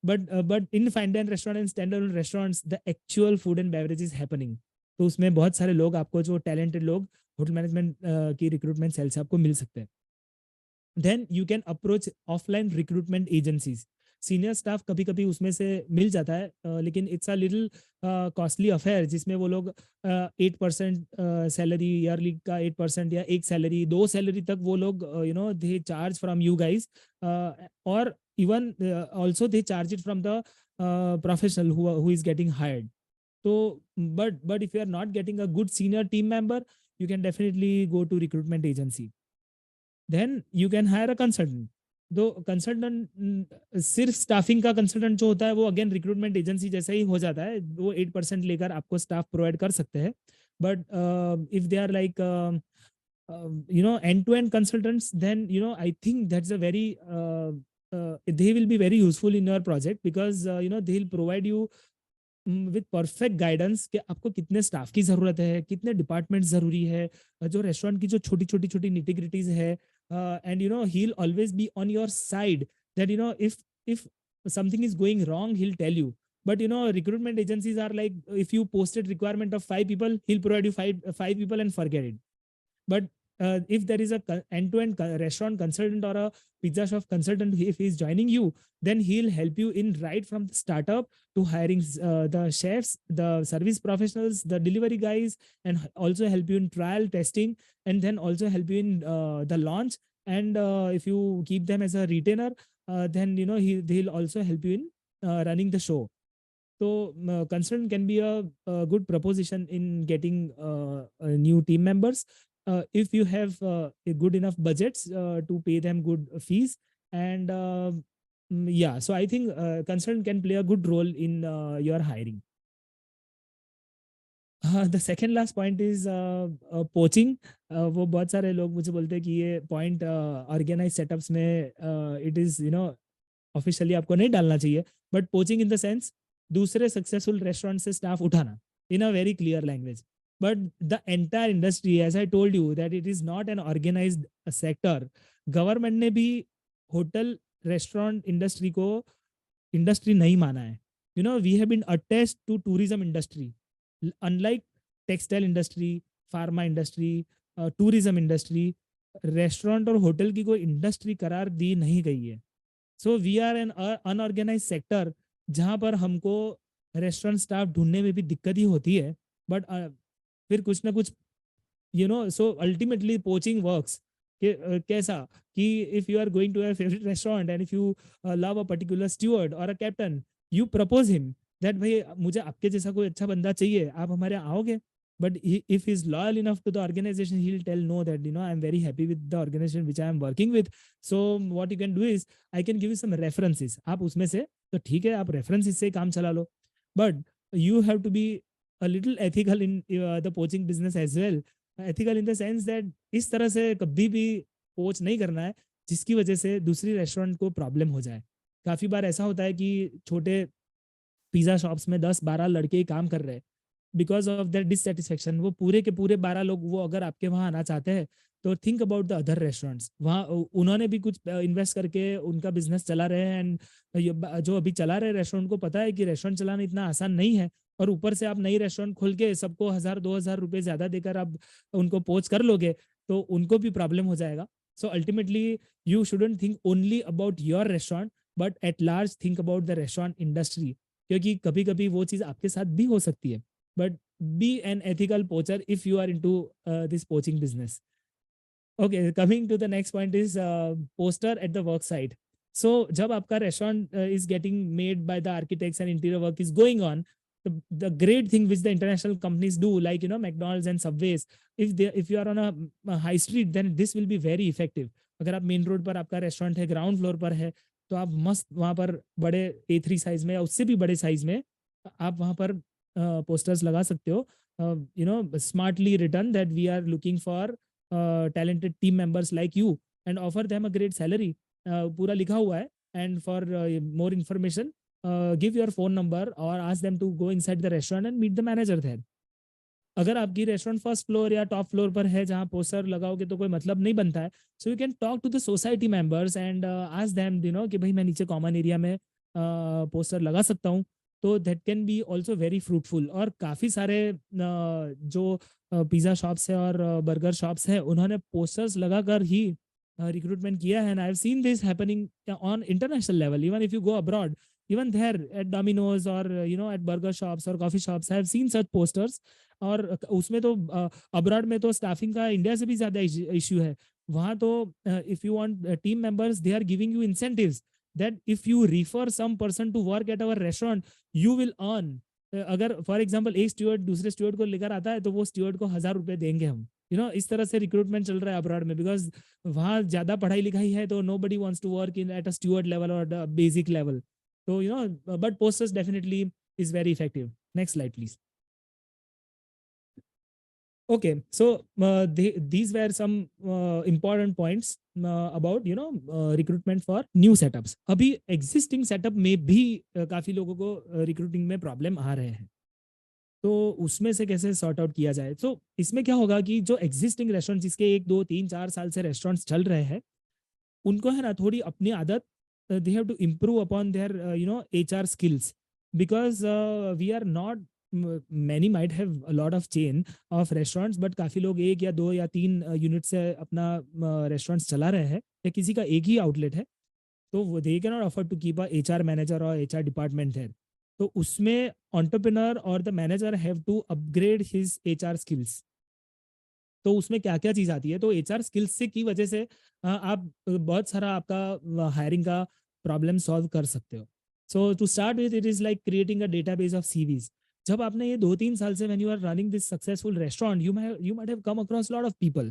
but in fine dining restaurant and standalone restaurants the actual food and beverage is happening. तो उसमें बहुत सारे लोग आपको, जो टैलेंटेड लोग होटल मैनेजमेंट की रिक्रूटमेंट सेल से आपको मिल सकते हैं. Then you can approach offline recruitment agencies. Senior staff कभी कभी उसमें से मिल जाता है, लेकिन it's a little costly affair, जिसमें वो लोग 8% सैलरी, ईयरली का 8% या एक सैलरी, 2 सैलरी तक वो लोग they charge from you guys, और even also they charge it from the professional who is getting hired. So but if you are not getting a good senior team member, you can definitely go to recruitment agency. Then you can hire a consultant. दो consultant, सिर्फ staffing का consultant जो होता है वो again recruitment agency जैसा ही हो जाता है, वो 8% लेकर आपको स्टाफ प्रोवाइड कर सकते हैं. But if they are like end-to-end consultants, then I think that's a very they will be very useful in your project, because they'll provide you with perfect guidance कि आपको कितने स्टाफ की जरूरत है, कितने डिपार्टमेंट जरूरी है, जो रेस्टोरेंट की जो छोटी छोटी छोटी निटिग्रिटीज है, and he'll always be on your side, that if something is going wrong, he'll tell you. But recruitment agencies are like, if you posted requirement of 5 people, he'll provide you five people and forget it. But if there is a end-to-end restaurant consultant or a pizza shop consultant, if he's joining you, then he'll help you in right from the startup to hiring the chefs, the service professionals, the delivery guys, and also help you in trial testing, and then also help you in the launch. And if you keep them as a retainer, then they'll also help you in running the show. So consultant can be a good proposition in getting new team members, if you have a good enough budgets to pay them good fees. And yeah, so I think consultant can play a good role in your hiring. The second last point is poaching. वो बहुत सारे लोग मुझे बोलते हैं कि ये point organise setups में इट इज ऑफिशियली आपको नहीं डालना चाहिए, but poaching in the sense दूसरे सक्सेसफुल रेस्टोरेंट से स्टाफ उठाना in a very clear language. But the entire industry, as I told you, that it is not an organized sector. Government ने भी hotel restaurant industry को industry नहीं माना है. We have been attached to tourism industry. Unlike textile industry, pharma industry, tourism industry, restaurant और hotel की कोई industry करार दी नहीं गई है. So we are an unorganized sector, जहाँ पर हमको रेस्टोरेंट स्टाफ ढूंढने में भी दिक्कत ही होती है. बट फिर कुछ ना कुछ सो अल्टीमेटली पोचिंग वर्क्स कैसा कि if you are going to your favourite restaurant and if you love a particular steward और a captain, you propose him that भाई मुझे आपके जैसा कोई अच्छा बंदा चाहिए, आप हमारे आओगे. But if he's loyal enough to the organization, he'll tell no, that I'm very happy with the organization which I am working with. So what you can do is I can give you some references. आप उसमें से तो ठीक है, आप references से काम चला लो. But you have to be a little ethical in the poaching business as well. Ethical in the sense that इस तरह से कभी भी पोच नहीं करना है जिसकी वजह से दूसरी रेस्टोरेंट को प्रॉब्लम हो जाए. काफी बार ऐसा होता है कि छोटे पिज्जा शॉप्स में 10-12 लड़के ही काम कर रहे हैं. बिकॉज ऑफ दैट डिससेटिस्फेक्शन, वो पूरे के पूरे 12 लोग वो अगर आपके वहाँ आना चाहते हैं, तो think about the other restaurants. वहाँ उन्होंने भी कुछ इन्वेस्ट करके उनका बिजनेस चला रहे हैं, एंड जो अभी चला रहे रेस्टोरेंट को पता है कि रेस्टोरेंट चलाना इतना आसान नहीं है. और ऊपर से आप नई रेस्टोरेंट खोल के सबको 1000-2000 रुपए ज्यादा देकर आप उनको पोच कर लोगे, तो उनको भी प्रॉब्लम हो जाएगा. So ultimately you shouldn't think only about your restaurant, but at large think about the restaurant industry, क्योंकि कभी कभी वो चीज आपके साथ भी हो सकती है. But be an ethical poacher if you are into this poaching business. Okay, coming to the next point is poster at the work site. So जब आपका restaurant is getting made by the architects and interior work is going on, the great thing which the international companies do, like McDonald's and Subways, if you are on a high street, then this will be very effective. अगर आप main road पर आपका restaurant है, ground floor पर है, तो आप मस्त वहाँ पर बड़े A3 साइज में या उससे भी बड़े साइज में आप वहाँ पर posters लगा सकते हो. Smartly written that we are looking for talented team members like you and offer them a great salary. पूरा लिखा हुआ है. And for more information, give your phone number or ask them to go inside the restaurant and meet the manager there. अगर आपकी restaurant first floor या top floor पर है जहाँ पोस्टर लगाओगे तो कोई मतलब नहीं बनता है. So you can talk to the society members and ask them कि भाई मैं नीचे कॉमन एरिया में पोस्टर लगा सकता हूँ. तो that can be also very fruitful. और काफ़ी सारे जो पिज़्ज़ा शॉप्स है और बर्गर शॉप्स है उन्होंने पोस्टर्स लगाकर ही रिक्रूटमेंट किया है. And I have seen this happening on international level. Even if you go abroad, even there at Domino's or at burger shops or coffee shops, I have seen such posters. और उसमें तो abroad में तो staffing का India से भी ज्यादा issue है. वहाँ तो if you want team members, they are giving you incentives that if you refer some person to work at our restaurant you will earn. अगर फॉर एग्जांपल एक स्टूवर्ड दूसरे स्टूवर्ड को लेकर आता है तो वो स्टूवर्ड को 1,000 रुपए देंगे हम. इस तरह से रिक्रूटमेंट चल रहा है अब्रॉड में, बिकॉज वहाँ ज्यादा पढ़ाई लिखाई है तो nobody wants to work in at a steward level और basic level. So, but posters definitely is very effective. Next slide, please. Okay, so these were some important points about recruitment for new setups. अभी existing setup में भी काफी लोगों को recruiting में problem आ रहे हैं. तो उसमें से कैसे सॉर्ट आउट किया जाए. तो इसमें क्या होगा कि जो existing restaurants जिसके 1, 2, 3, 4 साल से restaurants चल रहे हैं उनको है ना थोड़ी अपनी आदत they have to improve upon their HR skills, because we are not many might have a lot of chain of restaurants, but काफी लोग 1 या 2 या 3 यूनिट से अपना रेस्टोरेंट्स चला रहे हैं या किसी का एक ही आउटलेट है. तो they cannot afford to keep a HR manager or HR department there. तो उसमें entrepreneur और the manager have to upgrade his HR skills. तो उसमें क्या क्या चीज़ आती है. तो HR स्किल्स से की वजह से आप बहुत सारा आपका हायरिंग का प्रॉब्लम सॉल्व कर सकते हो. So to start with it is like creating a database of CVs. जब आपने ये 2-3 साल से when you are running this successful restaurant you might have come across a lot of people,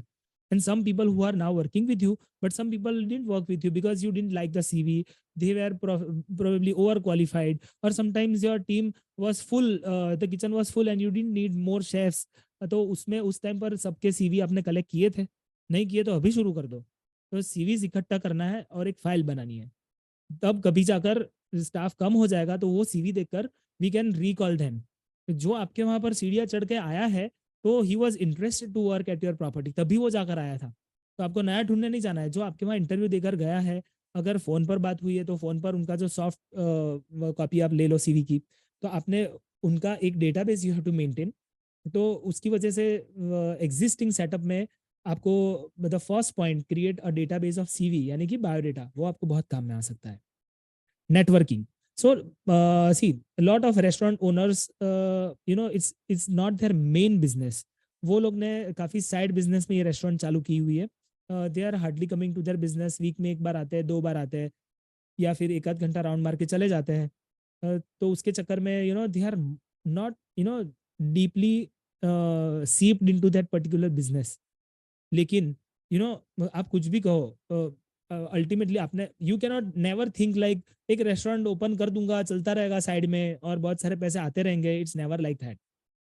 and some people who are now working with you, but some people didn't work with you because you didn't like the CV. They were probably overqualified, or sometimes your team was full, the kitchen was full and you didn't need more chefs. तो उसमें उस time पर सबके CV आपने collect किए थे. नहीं किए तो अभी शुरू कर दो. तो सीवीज इकट्ठा करना है और एक फाइल बनानी है. तब कभी जाकर स्टाफ कम हो जाएगा तो वो सीवी देखकर वी कैन रिकॉल देम. जो आपके वहां पर सीढ़ियाँ चढ़ के आया है तो he was interested to work at your property, तभी वो जाकर आया था. तो आपको नया ढूंढने नहीं जाना है. जो आपके वहाँ इंटरव्यू देकर गया है, अगर फोन पर बात हुई है तो फोन पर उनका जो सॉफ्ट कॉपी आप ले लो सीवी की. तो आपने उनका एक database you have to maintain. तो उसकी वजह से एग्जिस्टिंग सेटअप में आपको the first point create a database of CV यानी कि बायोडेटा, वो आपको बहुत काम में आ सकता है. Networking. So see, a lot of restaurant owners, it's not their main business. वो लोग ने काफी साइड बिजनेस में ये रेस्टोरेंट चालू की हुई है. They are hardly coming to their business. Week में 1 बार आते हैं, 2 बार आते हैं, या फिर 1 आध घंटा राउंड मार के चले जाते हैं. तो उसके चक्कर में they are not deeply seeped into that particular business. लेकिन आप कुछ भी कहो, अल्टीमेटली आपने you cannot never think like एक रेस्टोरेंट ओपन कर दूंगा चलता रहेगा साइड में और बहुत सारे पैसे आते रहेंगे. It's never like that.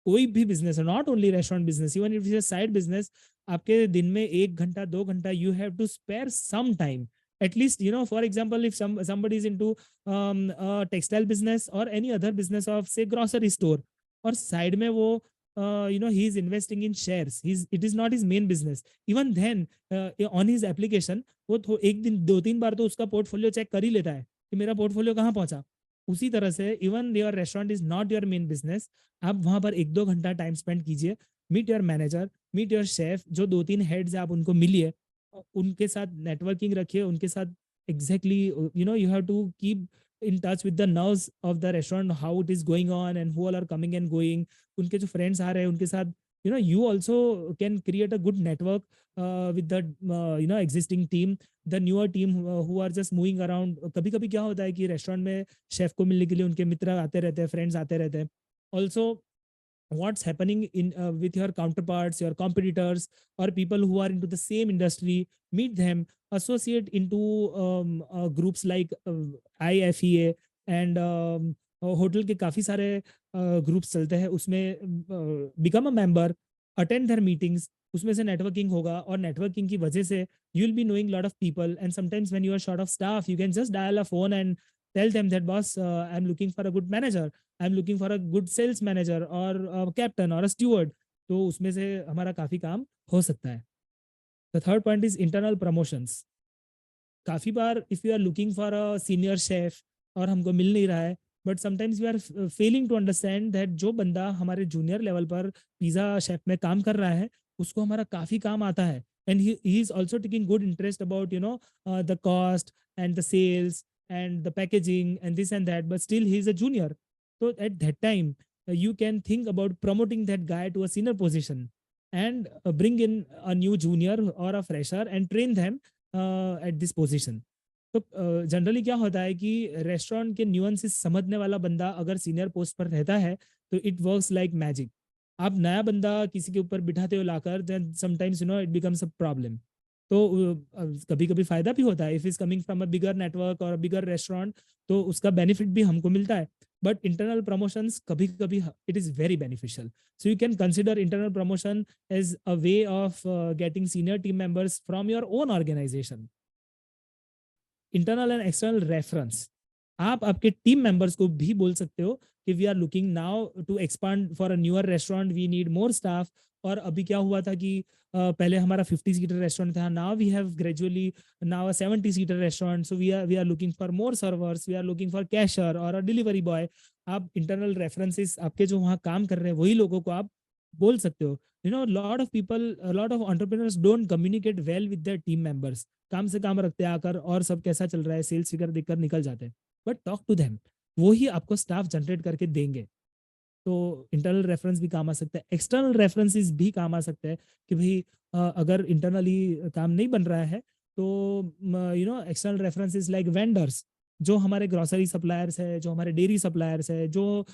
कोई भी बिजनेस है, not only restaurant business, even if it's a side business, आपके दिन में 1 घंटा 2 घंटा you have to spare some time. At least, for example, if somebody is into a textile business or any other business of say grocery store, और side में वो he is investing in shares, it is not his main business. Even then, on his application, वो एक दिन 2-3 बार तो उसका portfolio check कर ही लेता है कि मेरा पोर्टफोलियो कहाँ पहुंचा. उसी तरह से even your restaurant is not your main business, आप वहां पर 1-2 घंटा टाइम स्पेंड कीजिए. Meet your manager, meet your chef, जो 2-3 हेड्स आप उनको मिलिए, उनके साथ नेटवर्किंग रखिए, उनके साथ exactly you have to keep in touch with the nerves of the restaurant, how it is going on and who all are coming and going. उनके जो फ्रेंड्स आ रहे हैं उनके साथ you also can create a good network with the existing team, the newer team who are just moving around. कभी कभी क्या होता है कि रेस्टोरेंट में शेफ को मिलने के लिए उनके मित्र आते रहते हैं, फ्रेंड्स आते रहते हैं. Also what's happening in with your counterparts, your competitors, or people who are into the same industry, meet them, associate into groups like IFEA and hotel के काफी सारे ग्रुप्स चलते हैं, उसमें become a member, attend their meetings, उसमें से networking होगा, और नेटवर्किंग की वजह से you will be knowing lot of people, and sometimes when you are short of staff, you can just dial a phone and tell them that boss, I'm looking for a good manager, I'm looking for a good sales manager or a captain or a steward. तो उसमें से हमारा काफी काम हो सकता है. The third point is internal promotions. काफी बार if you are looking for a senior chef और हमको मिल नहीं रहा है, but sometimes we are failing to understand that जो बंदा हमारे जूनियर लेवल पर पिज्जा शेफ में काम कर रहा है, उसको हमारा काफी काम आता है, and he is also taking good interest about the cost and the sales and the packaging and this and that, but still he is a junior. So at that time, you can think about promoting that guy to a senior position and bring in a new junior or a fresher and train them at this position. तो generally क्या होता है कि restaurant के nuances समझने वाला बंदा अगर सीनियर पोस्ट पर रहता है तो इट वर्क्स लाइक मैजिक. आप नया बंदा किसी के ऊपर बिठाते हो लाकर, then sometimes it becomes a problem. तो कभी कभी फायदा भी होता है, if is coming from a bigger network और बिगर रेस्टोरेंट, तो उसका बेनिफिट भी हमको मिलता है. बट इंटरनल प्रमोशंस कभी कभी it is very beneficial. So you can consider internal promotion as a way of getting senior team members from your own organisation. Internal and external reference, आप आपके टीम मेंबर्स को भी बोल सकते हो कि we are looking now to expand for a newer restaurant, we need more staff. और अभी क्या हुआ था कि पहले हमारा 50 सीटर रेस्टोरेंट था, now we have gradually now a 70 seater restaurant, so we are looking for more servers, we are looking for cashier और अ डिलीवरी बॉय. आप इंटरनल रेफरेंसेस, आपके जो वहाँ काम कर रहे हैं वही लोगों को आप बोल सकते हो. Lot of people, lot of entrepreneurs don't communicate well with their team members. काम से काम रखते आकर और सब कैसा चल रहा है, सेल्स फिगर देखकर निकल जाते हैं. बट टॉक टू देम, वो ही आपको स्टाफ जनरेट करके देंगे. तो इंटरनल रेफरेंस भी काम आ सकता है, एक्सटर्नल रेफरेंसेस भी काम आ सकते हैं कि भाई अगर इंटरनली काम नहीं बन रहा है तो एक्सटर्नल रेफरेंसेस लाइक वेंडर्स, जो हमारे ग्रोसरी सप्लायर्स है, जो हमारे डेयरी सप्लायर्स है, जो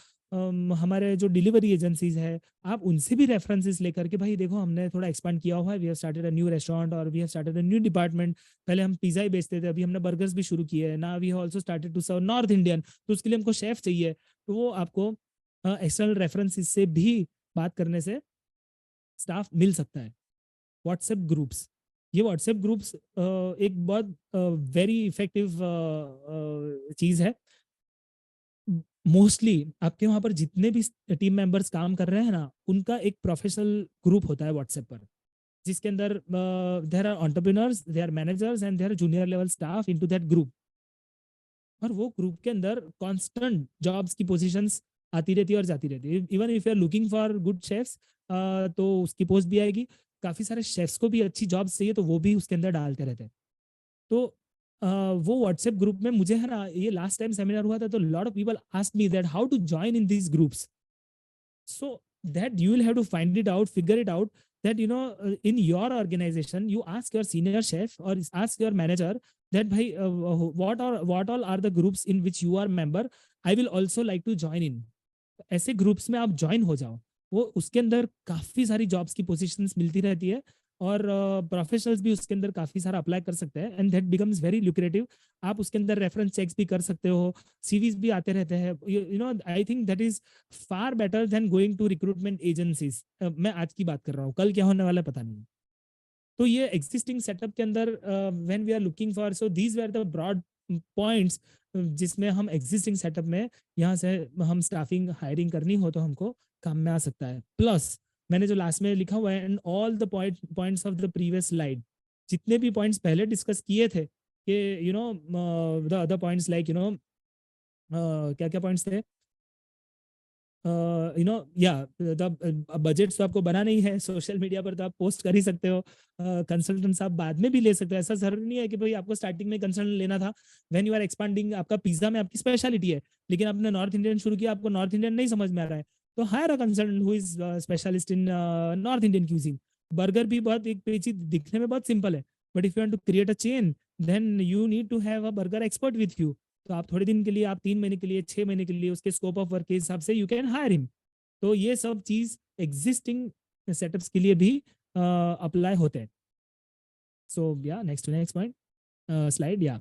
हमारे जो डिलीवरी एजेंसीज है, आप उनसे भी रेफरेंसेस लेकर के भाई देखो हमने थोड़ा एक्सपांड किया हुआ है, we have started a new restaurant और we have started a new department. पहले हम पिज्जा ही बेचते थे, अभी हमने बर्गर्स भी शुरू किए हैं ना, we have also started to serve North Indian, तो उसके लिए हमको शेफ चाहिए. तो वो आपको एक्सटर्नल रेफरेंसेस से भी बात करने से स्टाफ मिल सकता है. व्हाट्सएप ग्रुप्स, ये व्हाट्सएप ग्रुप्स एक बहुत वेरी इफेक्टिव चीज है. मोस्टली आपके वहां पर जितने भी टीम मेंबर्स काम कर रहे हैं ना, उनका एक प्रोफेशनल ग्रुप होता है व्हाट्सएप पर, जिसके अंदर there are entrepreneurs, there are managers and there are junior level staff into that group. और वो ग्रुप के अंदर कांस्टेंट जॉब्स की पोजीशंस आती रहती है और जाती रहती है. Even if you are looking for good chefs, तो उसकी पोस्ट भी आएगी. काफी सारे शेफ्स को भी अच्छी जॉब्स चाहिए, तो वो भी उसके अंदर डालते रहते हैं. तो वो व्हाट्सएप ग्रुप में मुझे है ना, ये लास्ट टाइम सेमिनार हुआ था, तो lot of people asked me that how to join in these groups. So that you will have to find it out, figure it out, that in your organization you ask your senior chef or ask your manager that bhai what all are the groups in which you are member, I will also like to join in. ऐसे groups में आप join हो जाओ, वो उसके अंदर काफी सारी जॉब्स की पोजीशंस मिलती रहती है, और प्रोफेशनल्स भी उसके अंदर काफी सारा अप्लाई कर सकते हैं, and that becomes very lucrative. आप उसके अंदर रेफरेंस चेक्स भी कर सकते हो, सीवीज भी आते रहते हैं. I think that is far better than going to recruitment agencies. मैं आज की बात कर रहा हूँ, कल क्या होने वाला है पता नहीं. तो ये एग्जिस्टिंग सेटअप के अंदर when we are looking for, so these were the broad points जिसमें हम एग्जिस्टिंग सेटअप में यहाँ से हम स्टाफिंग हायरिंग करनी हो तो हमको काम में आ सकता है. प्लस मैंने जो लास्ट में लिखा हुआ है, and all the points of the previous slide, जितने भी पॉइंट्स पहले डिस्कस किए थे कि द अदर पॉइंट्स लाइक क्या क्या पॉइंट्स थे, बजट तो आपको बनाना ही है, सोशल मीडिया पर तो आप पोस्ट कर ही सकते हो, कंसल्टेंट्स आप बाद में भी ले सकते हो. ऐसा जरूरी नहीं है कि भाई आपको स्टार्टिंग में कंसल्टेंट लेना था. व्हेन यू आर एक्सपांडिंग, आपका पिज्जा में आपकी स्पेशलिटी है, लेकिन आपने नॉर्थ इंडियन शुरू किया, आपको नॉर्थ इंडियन नहीं समझ में आ रहा है, तो hire a consultant who is specialist in North Indian cuisine. Burger भी बहुत एक पेची दिखने में बहुत सिंपल है, but if you want to create a chain, then you need to have a burger expert with you. तो आप थोड़े दिन के लिए, आप 3 महीने के लिए, 6 महीने के लिए, उसके स्कोप ऑफ वर्क के हिसाब से यू कैन हायर हिम. तो ये सब चीज एग्जिस्टिंग सेटअप्स के लिए भी अप्लाई होते हैं. सो या next point, slide, yeah.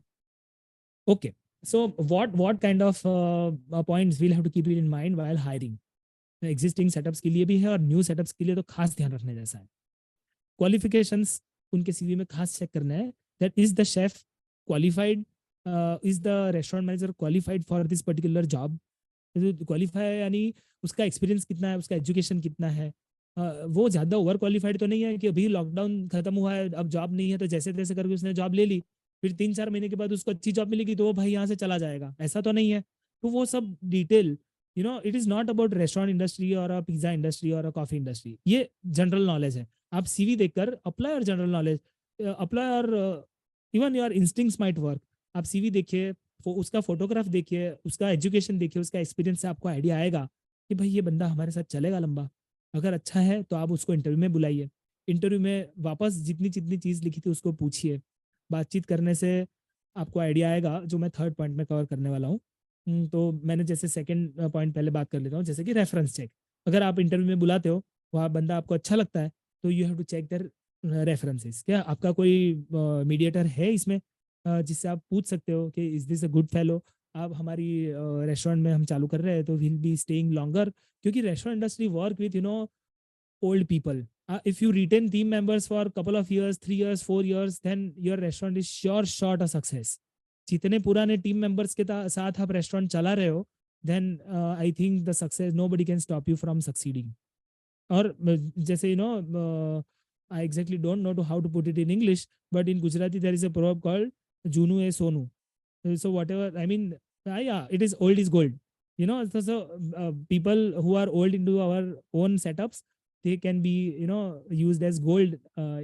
Okay, so what kind of points we'll have to keep it in mind while hiring? Existing setups के लिए भी है और न्यू सेटअप्स के लिए तो खास ध्यान रखने जैसा है। क्वालिफिकेशंस उनके सीवी में खास चेक करना है, that is the chef qualified, is the restaurant manager qualified for this particular job. Qualify यानी उसका एक्सपीरियंस कितना है, उसका एजुकेशन कितना है। वो ज़्यादा ओवर क्वालिफाइड तो नहीं है कि अभी लॉकडाउन खत्म हुआ है अब जॉब नहीं है तो जैसे तैसे करके उसने जॉब ले ली, फिर 3-4 महीने के बाद उसको अच्छी जॉब मिलेगी तो वो भाई यहाँ से चला जाएगा, ऐसा तो नहीं है। तो वो सब detail, it is not about restaurant industry और अ पिज्जा इंडस्ट्री और अ कॉफी इंडस्ट्री, ये जनरल नॉलेज है। आप सीवी देखकर अप्लाई और जनरल नॉलेज अप्लाई और even your instincts might work. आप सीवी देखिए, उसका फोटोग्राफ देखिए, उसका एजुकेशन देखिए, उसका एक्सपीरियंस से आपको आइडिया आएगा कि भाई ये बंदा हमारे साथ चलेगा लंबा। अगर अच्छा है तो आप उसको इंटरव्यू में बुलाइए, इंटरव्यू में वापस जितनी जितनी चीज़ लिखी थी उसको पूछिए। बातचीत करने से आपको आइडिया आएगा, जो मैं थर्ड पॉइंट में कवर करने वाला हूँ। तो मैंने जैसे सेकंड पॉइंट पहले बात कर लेता हूँ, जैसे कि रेफरेंस चेक। अगर आप इंटरव्यू में बुलाते हो, वहाँ बंदा आपको अच्छा लगता है, तो you have to check their references. क्या आपका कोई मीडिएटर है इसमें जिससे आप पूछ सकते हो कि is this a good fellow, आप हमारी रेस्टोरेंट में हम चालू कर रहे हैं तो विल बी स्टेइंग लॉन्गर, क्योंकि restaurant industry work with old people. If you retain team members for a couple of years, 3 years, 4 years, then your restaurant is sure shot a success. जितने पुराने टीम मेंबर्स के साथ आप restaurant चला रहे हो, then I think the success, nobody can stop you from succeeding. और जैसे I exactly don't know how to put it in English, but in Gujarati there is a proverb called "Junu e sonu." So whatever, I mean, yeah, it is old is gold. People who are old into our own setups, they can be used as gold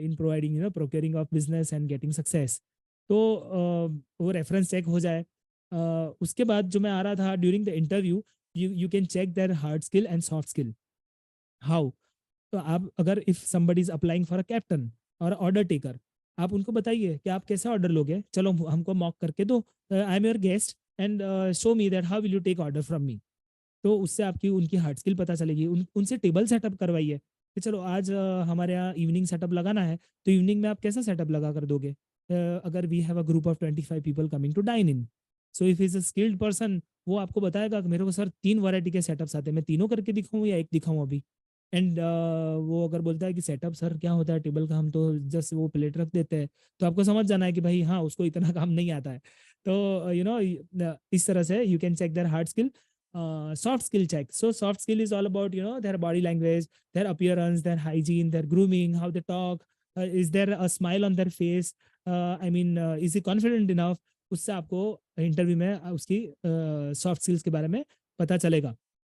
in providing procuring of business and getting success. तो वो reference check हो जाए। उसके बाद जो मैं आ रहा था, during the interview you can check their hard skill and soft skill. How? तो आप अगर if somebody is applying for a captain और ऑर्डर टेकर, आप उनको बताइए कि आप कैसे ऑर्डर लोगे, चलो हमको मॉक करके दो, I am your guest and show me that how will you take order from me. तो उससे आपकी उनकी हार्ड स्किल पता चलेगी। उनसे टेबल सेटअप करवाइए कि चलो आज हमारे यहाँ इवनिंग सेटअप लगाना है, तो इवनिंग में आप कैसा सेटअप लगा कर दोगे। अगर we have a group of 25 people coming to dine in, so if is a skilled person, वो आपको बताएगा कि मेरे को सर 3 वैरायटी के सेटअप्स आते हैं, मैं तीनों करके दिखाऊँ या एक दिखाऊँ अभी। एंड वो अगर बोलता है कि सेटअप सर क्या होता है टेबल का, हम तो जस्ट वो प्लेट रख देते हैं, तो आपको समझ जाना है कि भाई हाँ उसको इतना काम नहीं आता है। तो इस तरह से you can check their hard skill. Soft skill check. So soft skill is all about their body language, their appearance, their hygiene, their grooming, how they talk. Is there a smile on their face? I mean, is he confident enough? उससे आपको interview में उसकी soft skills के बारे में पता चलेगा।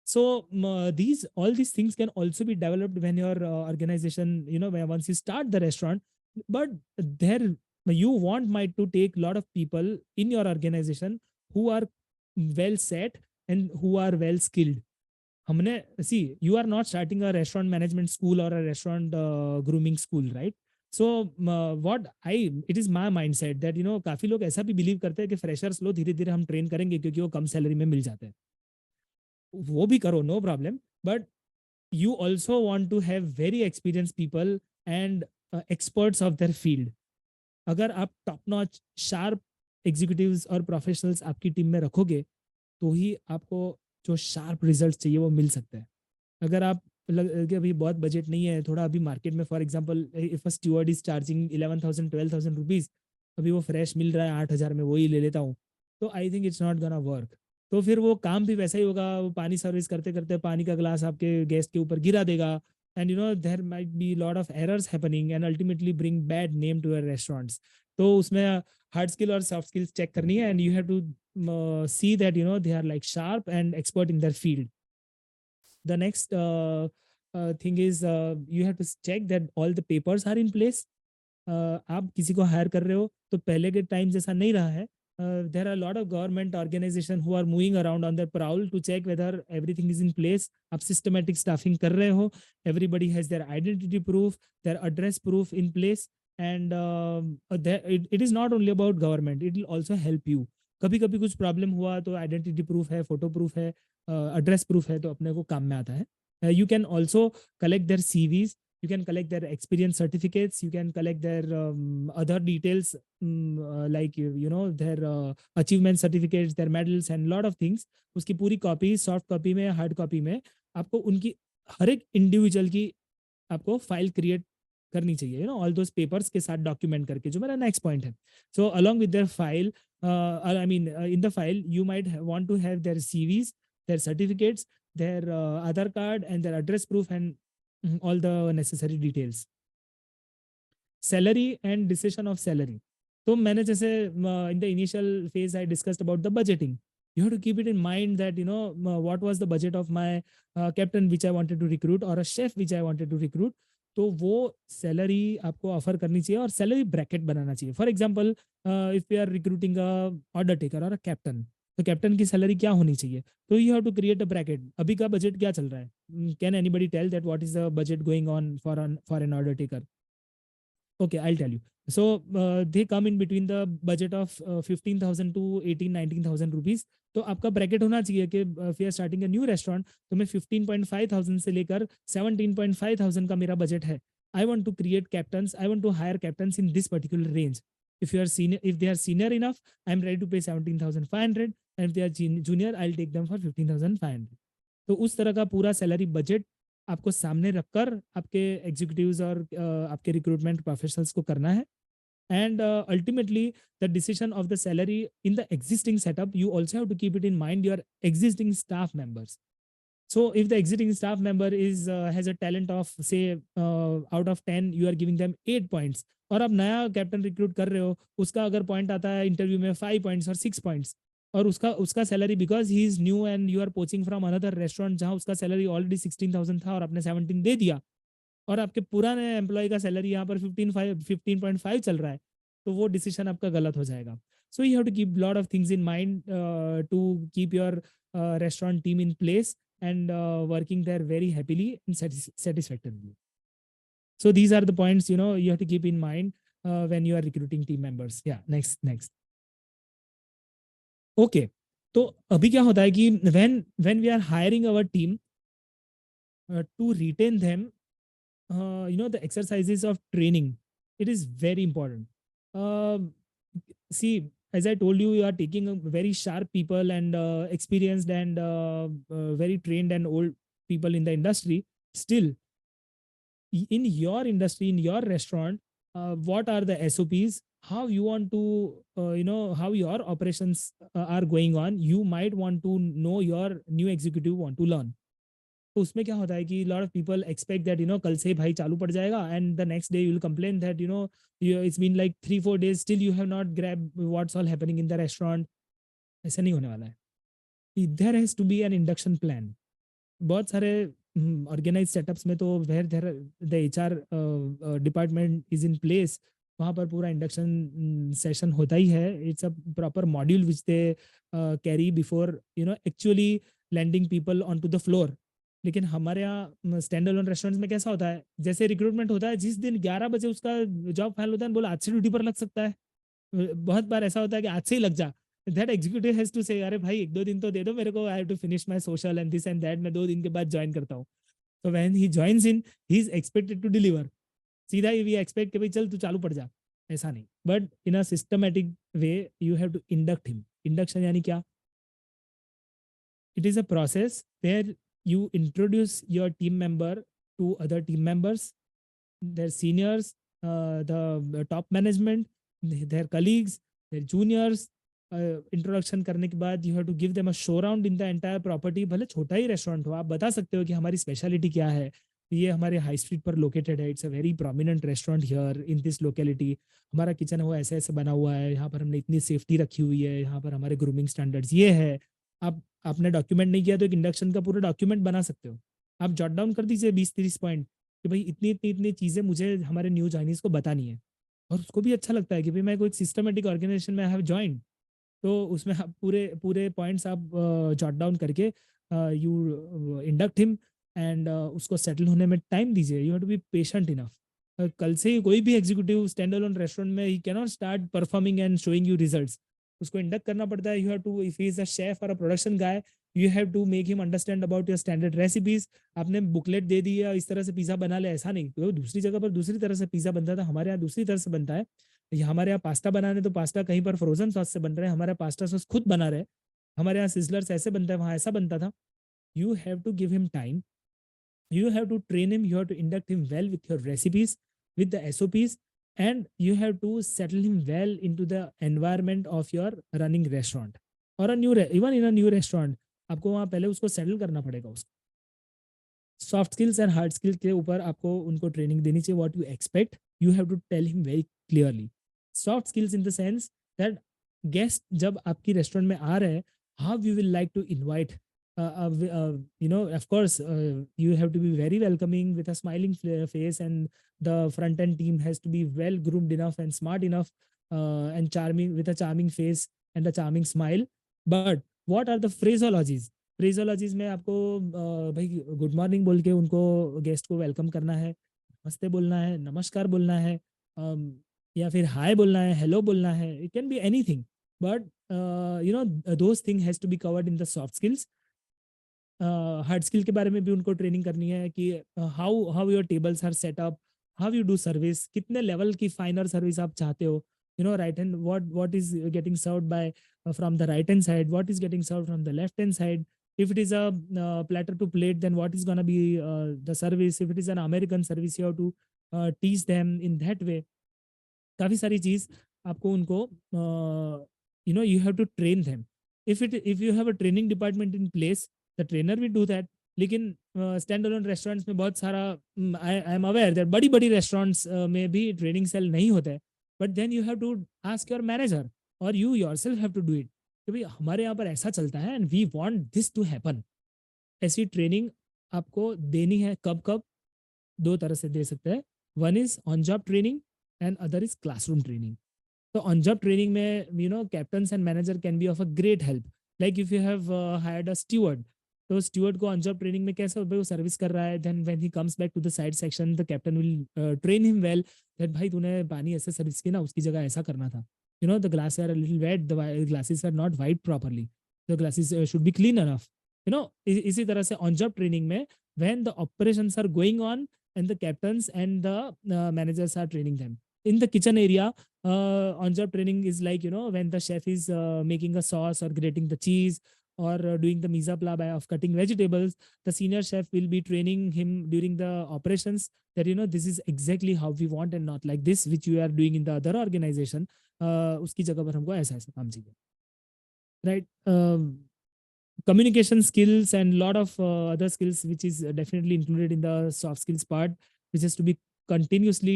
So these all these things can also be developed when your organization, when once you start the restaurant. But there you want might to take a lot of people in your organization who are well set and who are well skilled. हमने see, you are not starting a restaurant management school or a restaurant grooming school, right? So what it is my mindset that काफी लोग ऐसा भी believe करते हैं कि freshers लो धीरे धीरे हम ट्रेन करेंगे क्योंकि वो कम सैलरी में मिल जाते हैं। वो भी करो, no problem, but you also want to have very experienced people and experts of their field. अगर आप टॉप नॉच शार्प एग्जीक्यूटिव्स और प्रोफेशनल्स आपकी टीम में रखोगे तो ही आपको जो शार्प रिजल्ट चाहिए वो मिल सकता है। अगर आप कि अभी बहुत बजट नहीं है, थोड़ा अभी मार्केट में for example if a steward is charging 11,000 12,000 rupees, अभी वो फ्रेश मिल रहा है 8,000 में, वही ले लेता हूँ, तो I think it's not gonna work. तो फिर वो काम भी वैसा ही होगा, वो पानी सर्विस करते करते पानी का ग्लास आपके गेस्ट के ऊपर गिरा देगा, and there might be lot of errors happening and ultimately bring bad name to your restaurants. तो उसमें हार्ड स्किल और सॉफ्ट स्किल्स चेक करनी है, and you have to see that they are like sharp and expert in their field. The next thing is you have to check that all the papers are in place. आप किसी को higher कर रहे हो तो पहले के time जैसा नहीं रहा है। there are a lot of government organization who are moving around on their prowl to check whether everything is in place. आप systematic staffing कर रहे हो, everybody has their identity proof, their address proof in place, and it is not only about government, it will also help you. कभी कभी कुछ problem हुआ तो identity proof है, फोटो प्रूफ है, एड्रेस प्रूफ है, तो अपने को काम में आता है। You can also collect their CVs, you can collect their experience certificates, you can collect their other details, like their achievement certificates, their medals and lot of things. उसकी पूरी कॉपी, सॉफ्ट कॉपी में, hard copy में आपको उनकी हर एक individual की आपको file create करनी चाहिए, ऑल दोज पेपर्स के साथ डॉक्यूमेंट करके, जो मेरा नेक्स्ट पॉइंट है. So along with their file, I mean in the file you might want to have their CVs, their certificates, their Aadhaar card and their address proof, and all the necessary details. Salary and decision of salary. तो मैंने जैसे in the initial phase I discussed about the budgeting. You have to keep it in mind that what was the budget of my captain which I wanted to recruit, or a chef which I wanted to recruit. तो वो salary आपको offer करनी चाहिए और salary bracket बनाना चाहिए. For example, if you are recruiting a order taker और a captain, तो कैप्टन की सैलरी क्या होनी चाहिए? तो you have to create a bracket. अभी का बजट क्या चल रहा है? Can anybody tell that what is the budget going on for an order taker? Okay, I'll tell you. So they come in between the budget of 15,000 to 18-19,000 rupees. तो आपका bracket होना चाहिए कि if you are starting a new restaurant, तो मैं 15,500 से लेकर 17,500 का मेरा बजट है. I want to create captains. I want to hire captains in this particular range. If you are senior, if they are senior enough, I'm ready to pay 17,500. And if they are junior, I'll take them for 15,500. तो उस तरह का पूरा salary budget आपको सामने रखकर आपके executives और आपके रिक्रूटमेंट प्रोफेशनल्स को करना है. And ultimately the decision of the salary in the existing setup, you also have to keep it in mind your existing staff members. So if the exiting staff member is has a talent of say out of 10 you are giving them 8 points, और आप नया captain recruit कर रहे हो, उसका अगर point आता है इंटरव्यू में 5 पॉइंट्स और 6 पॉइंट्स, और उसका salary because he is new and you are poaching from another restaurant जहां उसका सैलरी ऑलरेडी 16,000 था और आपने 17 दे दिया, और आपके पुराने एम्प्लॉय का सैलरी यहाँ पर 15.5 चल रहा है, तो वो डिसीजन आपका गलत हो जाएगा. So you have to keep lot of things in mind to keep your restaurant team in place and working there very happily and satisfactorily. So these are the points you have to keep in mind when you are recruiting team members. Yeah, next. Okay, तो अभी क्या होता है कि when we are hiring our team to retain them, the exercises of training, it is very important. See, as I told you, you are taking a very sharp people and experienced and very trained and old people in the industry. Still, in your industry, in your restaurant, what are the SOPs? How you want to, how your operations are going on? You might want to know, your new executive want to learn. तो उसमें क्या होता है कि lot of people expect that कल से भाई चालू पड़ जाएगा, and the next day you will complain that it's been like 3-4 days still you have not grab what's all happening in the restaurant. ऐसा नहीं होने वाला है. There has to be an induction plan. बहुत सारे ऑर्गेनाइज सेटअप्स में तो where there the HR department is in place, वहाँ पर पूरा इंडक्शन सेशन होता ही है. It's a proper module which they carry before actually landing people on to the floor. लेकिन हमारे यहाँ स्टैंड अलोन रेस्टोरेंट्स में कैसा होता है, जैसे रिक्रूटमेंट होता है, जिस दिन 11 बजे उसका जॉब फाइल होता है, बोला आज से ड्यूटी पर लग सकता है. बहुत बार ऐसा होता है कि आज से ही लग जा. दैट एग्जीक्यूटिव हैज टू से, अरे भाई 1-2 दिन तो दे दो मेरे को, I have to finish my social and this and that, मैं 2 दिन के बाद ज्वाइन करता हूँ. तो when he joins in, he is expected to deliver. सीधा ही वी एक्सपेक्ट कि भाई चल तू चालू पड़ जा, ऐसा नहीं. But in a systematic way you have to induct him. Induction यानी क्या? It is a process where you introduce your team member to other team members, their seniors, the top management, their colleagues, their juniors. Introduction करने के बाद you have to give them a show round in the entire property. भले छोटा ही restaurant हो, आप बता सकते हो कि हमारी स्पेशलिटी क्या है. ये हमारे हाई स्ट्रीट पर लोकेटेड है, it's a very prominent restaurant here in this locality. हमारा किचन है वो ऐसे ऐसे बना हुआ है, यहाँ पर हमने इतनी सेफ्टी रखी हुई है, यहाँ पर हमारे ग्रूमिंग स्टैंडर्ड्स ये है. आपने डॉक्यूमेंट नहीं किया तो एक इंडक्शन का पूरा डॉक्यूमेंट बना सकते हो. आप जॉट डाउन कर दीजिए 20-30 पॉइंट कि भाई इतनी चीज़ें मुझे हमारे न्यू जॉइनीज को बतानी है. और उसको भी अच्छा लगता है कि भाई मैं कोई सिस्टमेटिक ऑर्गेनाइजेशन में हैव ज्वाइन, तो उसमें आप पूरे पॉइंट्स आप जॉट डाउन करके यू इंडक्ट हिम एंड उसको सेटल होने में टाइम दीजिए. You have to be patient enough. कल से ही कोई भी एग्जीक्यूटिव स्टैंड अलोन रेस्टोरेंट में he can not start performing and showing you results. उसको इंडक्ट करना पड़ता है. You have to, if he is a chef और a production guy, you have to make him understand about your standard recipes. आपने booklet दे दी है, इस तरह से पिज्जा बना ले, ऐसा नहीं. तो दूसरी जगह पर दूसरी तरह से पिज्जा बनता था, हमारे यहाँ दूसरी तरह से बनता है. हमारे यहाँ पास्ता बनाने तो पास्ता कहीं पर फ्रोजन सॉस से बन रहे हैं, हमारा पास्ता सॉस खुद बना रहे. हमारे यहाँ सिजलर्स ऐसे बनता है, वहाँ ऐसा बनता था. you have to give him time, you have to train him, you have to induct him well with your recipes, with the SOPs, and you have to settle him well into the environment of your running restaurant or a new even in a new restaurant. आपको वहाँ पहले उसको settle करना पड़ेगा। उसको soft skills and hard skills के ऊपर आपको उनको ट्रेनिंग देनी चाहिए। What you expect, you have to tell him very clearly. Soft skills in the sense that guest जब आपकी रेस्टोरेंट में आ रहे हैं, how you will like to invite, of course, you have to be very welcoming with a smiling face, and the front end team has to be well groomed enough and smart enough, and charming, with a charming face and a charming smile. But what are the phraseologies? फ्रेजोलॉजीज में आपको भाई good morning बोल के उनको guest को welcome करना है, नमस्ते बोलना है, नमस्कार बोलना है, या फिर हाय बोलना है, हेलो बोलना है। It can be anything, but those thing has to be covered in the soft skills. Hard skill के बारे में भी उनको ट्रेनिंग करनी है कि how how your tables are setup, how you do service, कितने लेवल की फाइनर सर्विस आप चाहते हो, right hand what is getting served by from the right hand side, what is getting served from the left hand side. If it is a platter to plate, then what is going to be the service. If it is an American service, you have to teach them in that way. काफी सारी चीज आपको उनको you have to train them. If you have a training department in place, the trainer will do that. लेकिन stand alone restaurants में बहुत सारा, I am aware that बड़ी बड़ी रेस्टोरेंट्स में भी ट्रेनिंग सेल नहीं होता है, but then you have to ask your manager और you yourself have to do it कि भाई हमारे यहाँ पर ऐसा चलता है and we want this to happen. ऐसी ट्रेनिंग आपको देनी है। कब कब? दो तरह से दे सकते हैं। One is on job training and other is classroom training. तो ऑन जॉब ट्रेनिंग में captains and manager can be of a great help. Like if you have hired a steward, तो स्टीवर्ड को ऑन जॉब ट्रेनिंग में कैसे वो service कर रहा है, then when he comes back to the side section the captain will train him well that भाई तूने पानी ऐसे सर्विस की ना, उसकी जगह ऐसा करना था, the glass are a little wet, the glasses are not wiped properly, the glasses should be clean enough. इसी तरह से ऑन जॉब ट्रेनिंग में when the operations are going on and the captains and the managers are training them. In the kitchen area, on job training is like, when the chef is making a sauce or grating the cheese or doing the mise en place of cutting vegetables, the senior chef will be training him during the operations that, this is exactly how we want and not like this, which you are doing in the other organization. Uski jagah par humko aisa काम चाहिए, right? Communication skills and lot of other skills which is definitely included in the soft skills part, which is to be continuously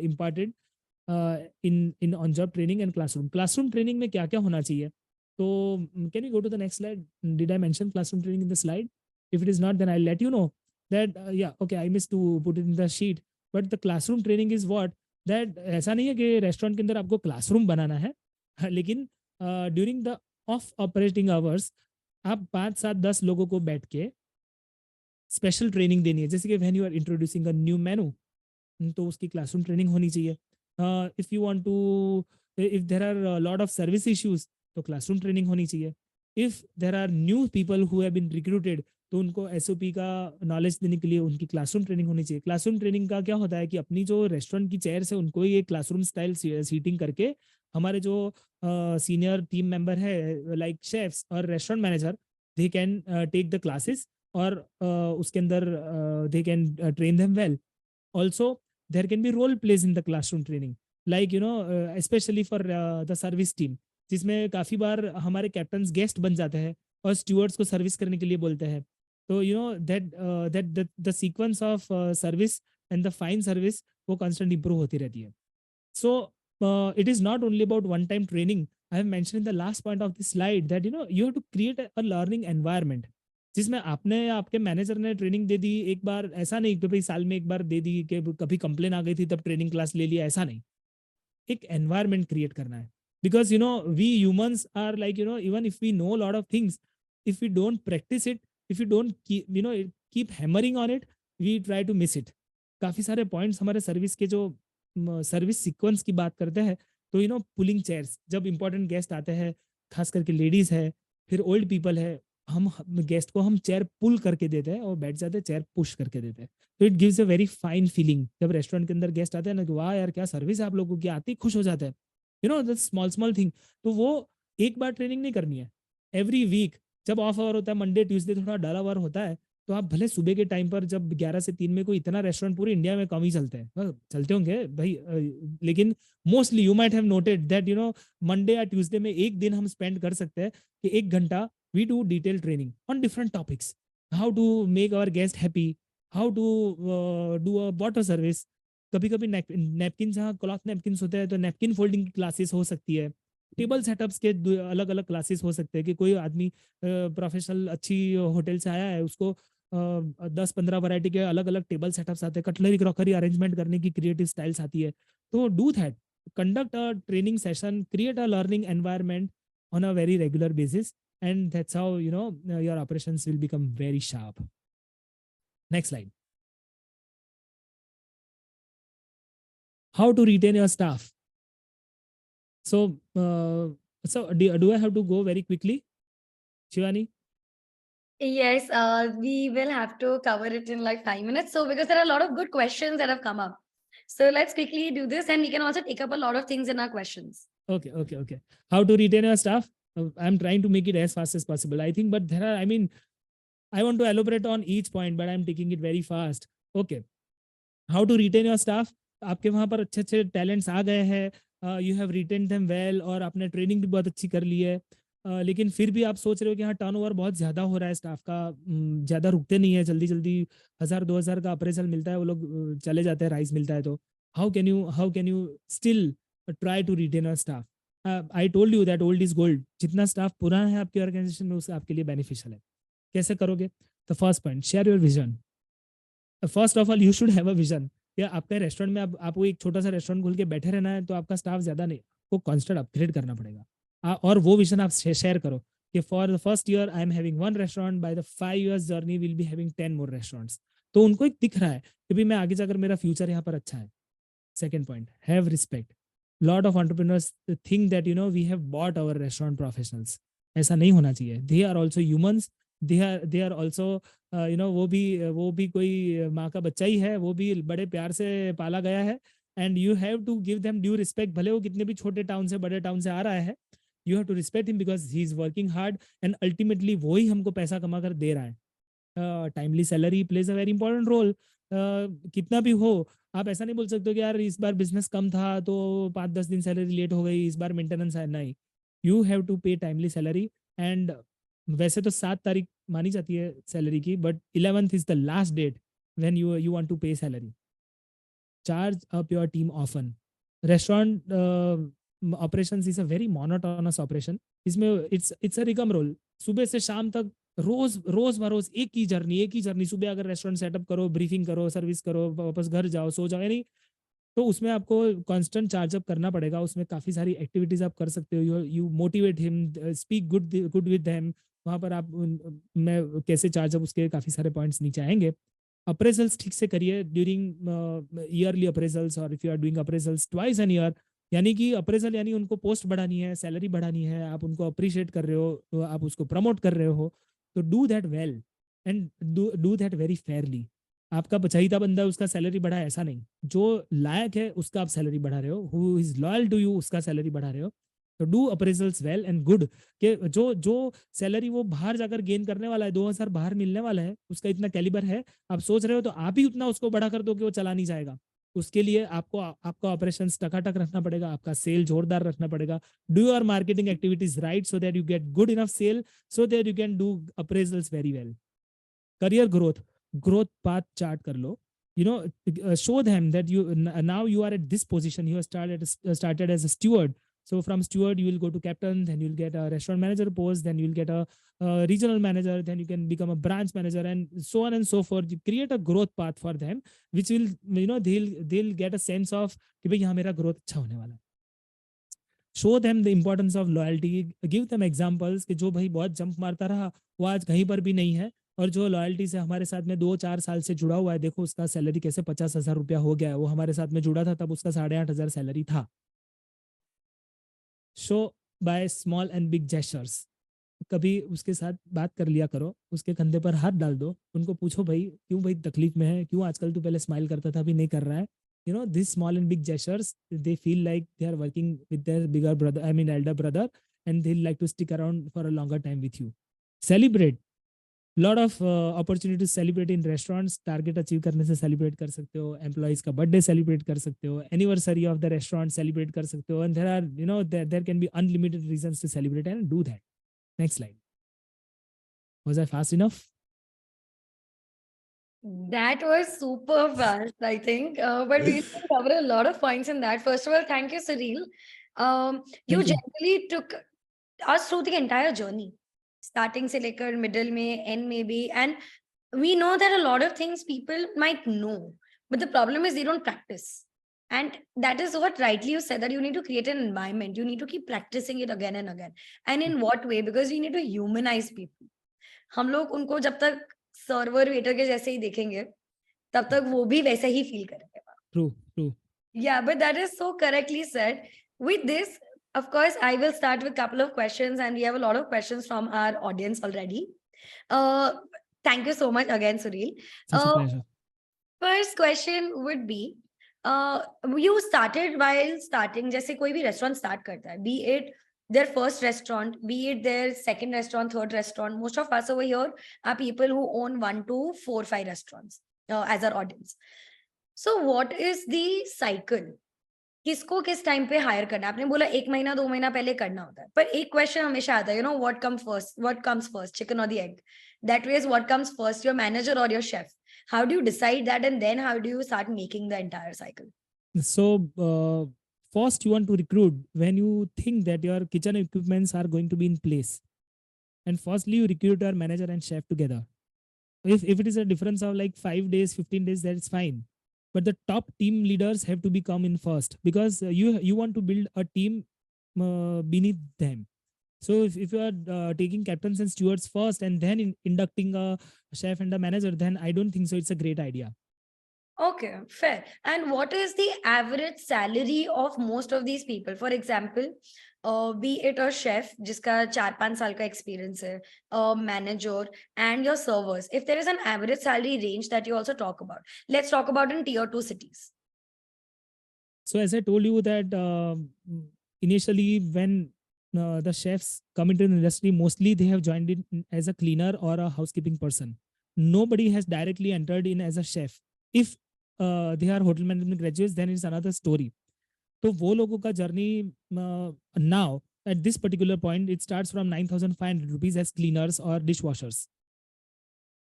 imparted in on job training and classroom training में क्या क्या होना चाहिए। तो can you go to the next slide? Did I mention classroom training in the slide? If it is not, then I'll let you know that yeah, okay, I missed to put it in the sheet, but the classroom training is what, that ऐसा नहीं है कि restaurant के अंदर आपको classroom बनाना है, लेकिन during the of operating hours आप 5, 7, 10 लोगों को बैठ के स्पेशल ट्रेनिंग देनी है। जैसे कि when you are introducing a new menu, तो उसकी क्लासरूम ट्रेनिंग होनी चाहिए। If you want to, if there are lot of service issues, तो क्लासरूम ट्रेनिंग होनी चाहिए। If there are new people who have been recruited, तो उनको SOP का नॉलेज देने के लिए उनकी क्लासरूम ट्रेनिंग होनी चाहिए। क्लासरूम ट्रेनिंग का क्या होता है कि अपनी जो रेस्टोरेंट की चेयर्स है उनको ये क्लासरूम स्टाइल सीटिंग करके हमारे जो सीनियर टीम मेंबर है लाइक शेफ्स और restaurant manager, they can take the classes और उसके अंदर they can train them well. Also there can be role plays in the classroom training, like especially for the service team, जिसमें काफी बार हमारे captains guest बन जाते हैं और स्टीवर्ड्स को सर्विस करने के लिए बोलते हैं। तो that the sequence of service and the fine service वो constant improve होती रहती है। So it is not only about one time training. I have mentioned in the last point of this slide that you have to create a learning environment जिसमें आपने आपके manager ने training दे दी एक बार, ऐसा नहीं कि भाई साल में एक बार दे दी कि कभी कंप्लेन आ गई थी तब ट्रेनिंग क्लास ले लिया, ऐसा नहीं। एक एनवायरनमेंट क्रिएट करना है, because we humans are like even if we know lot of things, if we don't practice it, if you don't keep hammering on it, we try to miss it. काफी सारे points हमारे service के जो service sequence की बात करते हैं, तो पुलिंग चेयर्स, जब इंपॉर्टेंट गेस्ट आते हैं, खास करके लेडीज है, फिर ओल्ड पीपल है, हम गेस्ट को हम चेयर पुल करके देते हैं और बैठ जाते हैं, चेयर पुश करके देते हैं। तो it gives a very fine feeling. जब रेस्टोरेंट के अंदर गेस्ट आते हैं ना, कि वाह यार क्या सर्विस है आप लोगों की, आते ही खुश हो जाते हैं, द स्मॉल थिंग। तो वो एक बार ट्रेनिंग नहीं करनी है, एवरी वीक जब ऑफ आवर होता है मंडे ट्यूसडे थोड़ा डल आवर होता है, तो आप भले सुबह के टाइम पर जब 11 से 3 में कोई इतना रेस्टोरेंट पूरे इंडिया में कम ही चलते हैं, चलते होंगे भाई, लेकिन mostly you might have noted that Monday या ट्यूसडे में एक दिन हम स्पेंड कर सकते हैं कि 1 घंटा we do detail training on different topics, how to make our guest happy, how to do a water service, कभी कभी नैपकिन, जहाँ क्लॉथ नैपकिन होते हैं तो नैपकिन फोल्डिंग की क्लासेस हो सकती है, टेबल सेटअप्स के अलग अलग क्लासेस हो सकते हैं कि कोई आदमी प्रोफेशनल अच्छी होटल से आया है, उसको 10-15 वैरायटी के अलग अलग टेबल सेटअप्स आते हैं, कटलरी क्रॉकरी अरेंजमेंट करने की क्रिएटिव स्टाइल्स आती है, तो do that, conduct a training session, create a learning environment on a very regular basis, and that's how your operations will become very sharp. Next slide. How to retain your staff. So do I have to go very quickly, Shivani? Yes, we will have to cover it in like 5 minutes. So, because there are a lot of good questions that have come up. So, let's quickly do this, and we can also take up a lot of things in our questions. Okay. How to retain your staff? I'm trying to make it as fast as possible, I think, but there are, I want to elaborate on each point, but I'm taking it very fast. Okay. How to retain your staff? आपके वहाँ पर अच्छे अच्छे talents आ गए हैं, you have retain them well, और आपने ट्रेनिंग भी बहुत अच्छी कर ली है, लेकिन फिर भी आप सोच रहे हो कि हाँ टर्नओवर बहुत ज़्यादा हो रहा है स्टाफ का, ज़्यादा रुकते नहीं है, जल्दी जल्दी 1000-2000 का अप्रेजल मिलता है, वो लोग चले जाते हैं, राइज मिलता है, तो how can you still try to retain your staff? I told you that old is gold, जितना स्टाफ पुराना है आपके ऑर्गेनाइजेशन में उससे आपके लिए बेनिफिशियल है। कैसे करोगे? The first point, share your vision. First of all you should have a vision. या आपके रेस्टोरेंट में आपको एक छोटा सा रेस्टोरेंट खोल के बैठे रहना है तो आपका स्टाफ ज्यादा नहीं, आपको कॉन्स्टेंट अपग्रेड करना पड़ेगा, और वो विजन आप शेयर करो कि for the first year I am having 1 restaurant, by the 5 years journey will be having 10 more restaurants, तो उनको एक दिख रहा है कि भाई मैं आगे जाकर मेरा फ्यूचर यहाँ पर अच्छा है। Second point, have respect. Lot of entrepreneurs think that we have bought our restaurant professionals, ऐसा नहीं होना चाहिए। They are also humans, they are also वो भी कोई माँ का बच्चा ही है, वो भी बड़े प्यार से पाला गया है, and you have to give them due respect, भले वो कितने भी छोटे टाउन से बड़े टाउन से आ रहा है, you have to respect him because he is working hard, and ultimately वो ही हमको पैसा कमा कर दे रहा है। Timely salary plays a very important role. कितना भी हो, आप ऐसा नहीं बोल सकते कि यार इस बार बिजनेस कम था तो 5-10 दिन सैलरी लेट हो गई, इस बार मेंटेनेंस है, नहीं, you have to pay timely salary. And वैसे तो 7 तारीख मानी जाती है सैलरी की, but 11th is the last date when you want to pay salary. Charge up your team often. Restaurant operations is a very monotonous operation, इसमें it's a रिकम role, सुबह से शाम तक रोज बरोज एक ही जर्नी, सुबह अगर रेस्टोरेंट सेटअप करो, ब्रीफिंग करो, सर्विस करो, वापस घर जाओ, सो जाओ, यानी तो उसमें आपको कांस्टेंट चार्जअप करना पड़ेगा। उसमें काफी सारी एक्टिविटीज आप कर सकते हो, you motivate him, speak good with them, वहां पर आप मैं कैसे चार्जअप, उसके काफी सारे पॉइंट्स नीचे आएंगे। अप्रेजल्स ठीक से करिए ड्यूरिंग ईयरली अप्रेजल्स, और if you are doing appraisals twice an year, यानी कि अप्रेजल यानी उनको पोस्ट बढ़ानी है, सैलरी बढ़ानी है, आप उनको अप्रिशिएट कर रहे हो, तो आप उसको प्रमोट कर रहे हो, तो do that well and do that very Fairlie. आपका चाहिए बंदा है उसका सैलरी बढ़ा, ऐसा नहीं, जो लायक है उसका आप सैलरी बढ़ा रहे हो, who is loyal to you उसका सैलरी बढ़ा रहे हो, तो do appraisals well and good. कि जो जो सैलरी वो बाहर जाकर गेन करने वाला है, 2000 बाहर मिलने वाला है, उसका इतना कैलिबर है, आप सोच रहे हो तो आप ही उतना उसको बढ़ा कर दो कि वो चला नहीं जाएगा। उसके लिए आपको आपका ऑपरेशन टकाटक रखना पड़ेगा, आपका सेल जोरदार रखना पड़ेगा। Do your marketing activities right so that you get good enough sale, so that you can do appraisals very well. Career growth path chart कर लो, show them that now you are at this position, you have started as a steward, so from steward you will go to captain, then you'll get a restaurant manager post, then you'll get a regional manager, then you can become a branch manager, and so on and so forth. You create a growth path for them which will they'll get a sense of कि भाई यहाँ मेरा growth अच्छा होने वाला है। show them the importance of loyalty, give them examples कि जो भाई बहुत जंप मारता रहा वो आज कहीं पर भी नहीं है, और जो लॉयल्टी से हमारे साथ में 2-4 साल से जुड़ा हुआ है, देखो उसका सैलरी कैसे 50,000 रुपया हो गया है, वो हमारे साथ में जुड़ा था तब उसका 8,500 सैलरी था। Show by small and big gestures, कभी उसके साथ बात कर लिया करो, उसके कंधे पर हाथ डाल दो, उनको पूछो भाई क्यों भाई तकलीफ में है, क्यों आजकल तू पहले स्माइल करता था अभी नहीं कर रहा है। This small and big gestures, they feel like they are working with their bigger brother, I mean elder brother, and they like to stick around for a longer time with you. Celebrate. Lot of opportunities to celebrate in restaurants. Target achieve करने से celebrate कर सकते हो, employees का birthday celebrate कर सकते हो, anniversary of the restaurant celebrate कर सकते हो, and there are, you know, there can be unlimited reasons to celebrate and do that. Next slide. Was I fast enough? That was super fast, I think. But we covered a lot of points in that. First of all, thank you, Cyril. You Thank you. generally took us through the entire journey, starting से लेकर middle में, end में भी, and we know that a lot of things people might know, but the problem is they don't practice. And that is what rightly you said, that you need to create an environment. You need to keep practicing it again and again. And in what way? Because we need to humanize people. हम लोग उनको जब तक server waiter के जैसे ही देखेंगे, तब तक वो भी वैसे ही फील करेंगे. True, true. Yeah, but that is so correctly said. With this, of course, I will start with a couple of questions, and we have a lot of questions from our audience already. Uh, Thank you so much again, Sureel. Such a Uh, pleasure. First question would be, you started while starting, जैसे कोई भी restaurant start करता है, be it their first restaurant, be it their second restaurant, third restaurant. Most of us over here are people who own 1 to 4, 5 restaurants as our audience. So what is the cycle? किसको किस time पे higher करना है? आपने बोला 1 महीना 2 महीना पहले करना होता है, पर एक क्वेश्चन हमेशा आता है, what comes first, chicken or the egg? That way is what comes first, your manager or your chef? How do you decide that, and then how do you start making the entire cycle? So first you want to recruit when you think that your kitchen equipments are going to be in place. And firstly, you recruit your manager and chef together. If it is a difference of like 5 days, 15 days, that's fine. But the top team leaders have to become in first, because you want to build a team beneath them. So if you are taking captains and stewards first and then inducting a chef and a manager, then I don't think so it's a great idea. Okay, fair. And what is the average salary of most of these people? For example, be it a chef जिसका 4-5 साल का experience है, a manager, and your servers. If there is an average salary range that you also talk about, let's talk about in tier 2 cities. So as I told you that initially when the chefs come into the industry, mostly they have joined in as a cleaner or a housekeeping person. Nobody has directly entered in as a chef. If they are hotel management graduates, then it's another story. तो वो लोगों का journey now at this particular point it starts from 9,500 rupees as cleaners or dishwashers.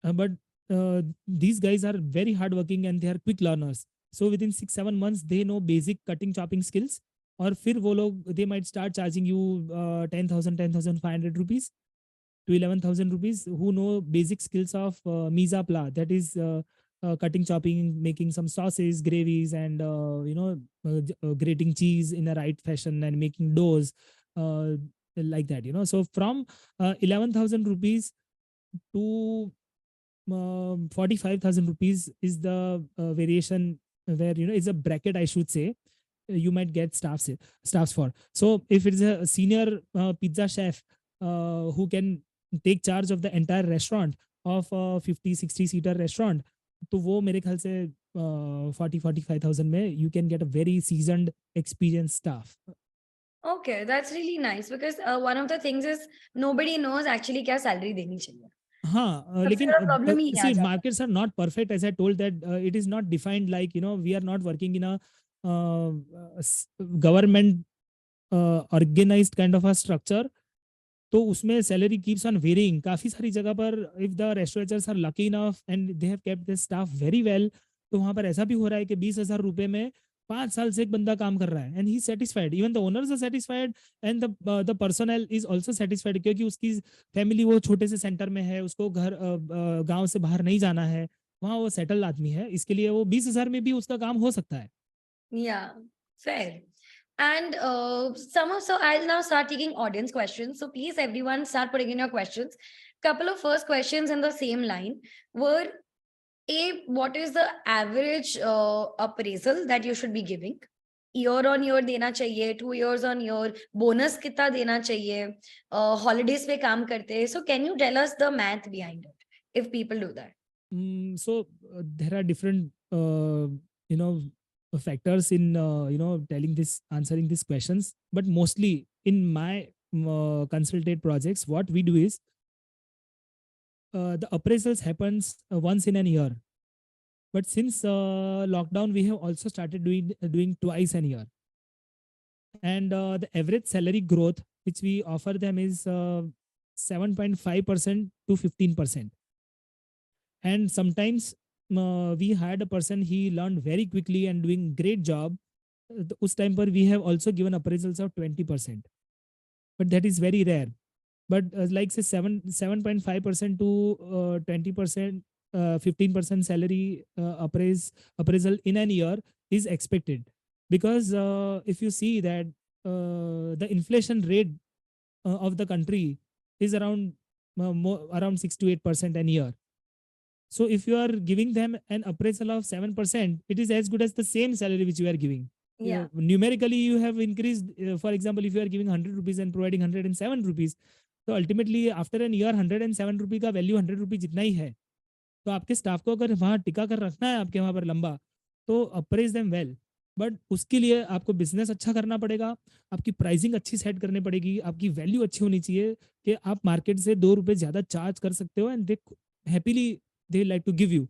But these guys are very hardworking and they are quick learners. So within 6-7 months they know basic cutting chopping skills. और फिर वो लोग they might start charging you 10,500 rupees to 11,000 rupees, who know basic skills of mise en place, that is cutting, chopping, making some sauces, gravies, and grating cheese in the right fashion and making doughs like that. So from 11,000 rupees to 45,000 rupees is the variation where it's a bracket, I should say, you might get staffs for. So if it's a senior pizza chef who can take charge of the entire restaurant of a 50-60 seater restaurant, तो वो मेरे ख्याल से 40-45,000 में you can get a very seasoned experienced staff. Okay, that's really nice, because one of the things is nobody knows actually क्या salary देनी चाहिए. हाँ, लेकिन see, markets are not perfect, as I told that it is not defined like, we are not working in a government organized kind of a structure. तो उसमें salary keeps on varying काफी सारी जगह पर. If the restaurants are lucky enough and they have kept the staff very well, तो वहां पर ऐसा भी हो रहा है कि 20,000 रुपए में 5 साल से एक बंदा काम कर रहा है and he satisfied, even the owners are satisfied and the personal is also satisfied, क्योंकि उसकी फैमिली वो छोटे से सेंटर में है, उसको घर गांव से बाहर नहीं जाना है, वहाँ वो सेटल आदमी है, इसके लिए वो 20,000 में भी उसका काम हो सकता है. Yeah, fair. And so I'll now start taking audience questions. So please, everyone, start putting in your questions. Couple of first questions in the same line were, what is the average appraisal that you should be giving? Year on year देना चाहिए, 2 years on year, bonus कितना देना चाहिए, holidays पे काम करते हैं. So can you tell us the math behind it if people do that? So there are different factors in answering these questions, but mostly in my consulted projects what we do is the appraisals happens once in a year. But since lockdown, we have also started doing twice a year. And the average salary growth which we offer them is 7.5% to 15%. And sometimes we had a person, he learned very quickly and doing great job. Us time पर we have also given appraisals of 20%, but that is very rare. But like say 7.5% to 20%, 15% salary appraisal in an year is expected, because if you see that the inflation rate of the country is around around 6 to 8% a year. So if you are giving them an appraisal of 7%, it is as good as the same salary which you are giving. Yeah. Numerically, you have increased. For example, if you are giving 100 rupees and providing 107 rupees, तो ultimately after an year 107 रुपी का value 100 रुपी जितना ही है. तो आपके staff को अगर वहां टिका कर रखना है आपके वहां पर लंबा, तो अप्रेज देम वेल. बट उसके लिए आपको बिजनेस अच्छा करना पड़ेगा, आपकी प्राइसिंग अच्छी सेट करनी पड़ेगी, आपकी वैल्यू अच्छी होनी चाहिए कि आप मार्केट से 2 रुपए ज्यादा चार्ज कर सकते हो, and they happily they like to give you.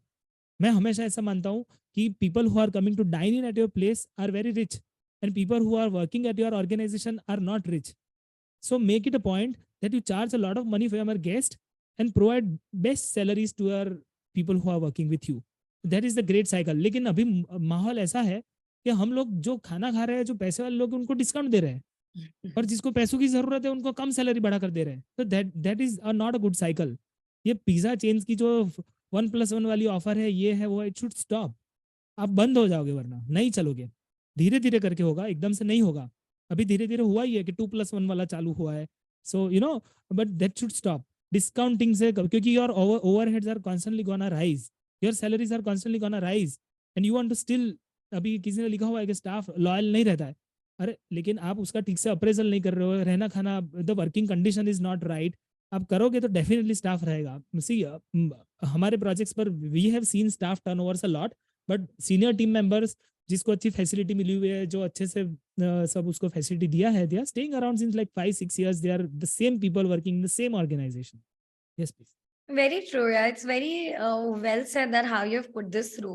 मैं हमेशा ऐसा मानता हूँ कि people who are coming to dine in at your place are very rich, and people who are working at your organisation are not rich. So make it a point that you charge a lot of money for your guest and provide best salaries to your people who are working with you. That is the great cycle. लेकिन अभी माहौल ऐसा है कि हम लोग जो खाना खा रहे हैं, जो पैसे वाले लोग उनको डिस्काउंट दे रहे हैं, और जिसको पैसों की जरूरत है उनको कम सैलरी बढ़ा कर दे रहे हैं. तो that is not a good cycle. ये पिज्जा चेन्स की जो 1+1 वाली ऑफर है, ये है वो, इट शुड स्टॉप. आप बंद हो जाओगे, वरना नहीं चलोगे. धीरे धीरे करके होगा, एकदम से नहीं होगा. अभी धीरे धीरे हुआ ही है कि 2+1 वाला चालू हुआ है. So you know, but that should stop. Discounting से, क्योंकि your overheads are constantly gonna rise, your salaries are constantly gonna rise, and you want to still. अभी किसी ने लिखा हुआ है कि स्टाफ लॉयल नहीं रहता है. अरे लेकिन आप उसका ठीक से अप्रेजल नहीं कर रहे हो, रहना खाना, the working condition is not right. आप करोगे तो डेफिनेटली स्टाफ रहेगा. सी हमारे प्रोजेक्ट्स पर we have seen staff turnovers a lot, but senior team members जिसको अच्छी फैसिलिटी मिली हुई है, जो अच्छे से सब उसको फैसिलिटी दिया है, they are staying around since like 5-6 years. They are the same people working in the same organisation. Yes please. Very true. Yeah, it's very well said that how you've put this through,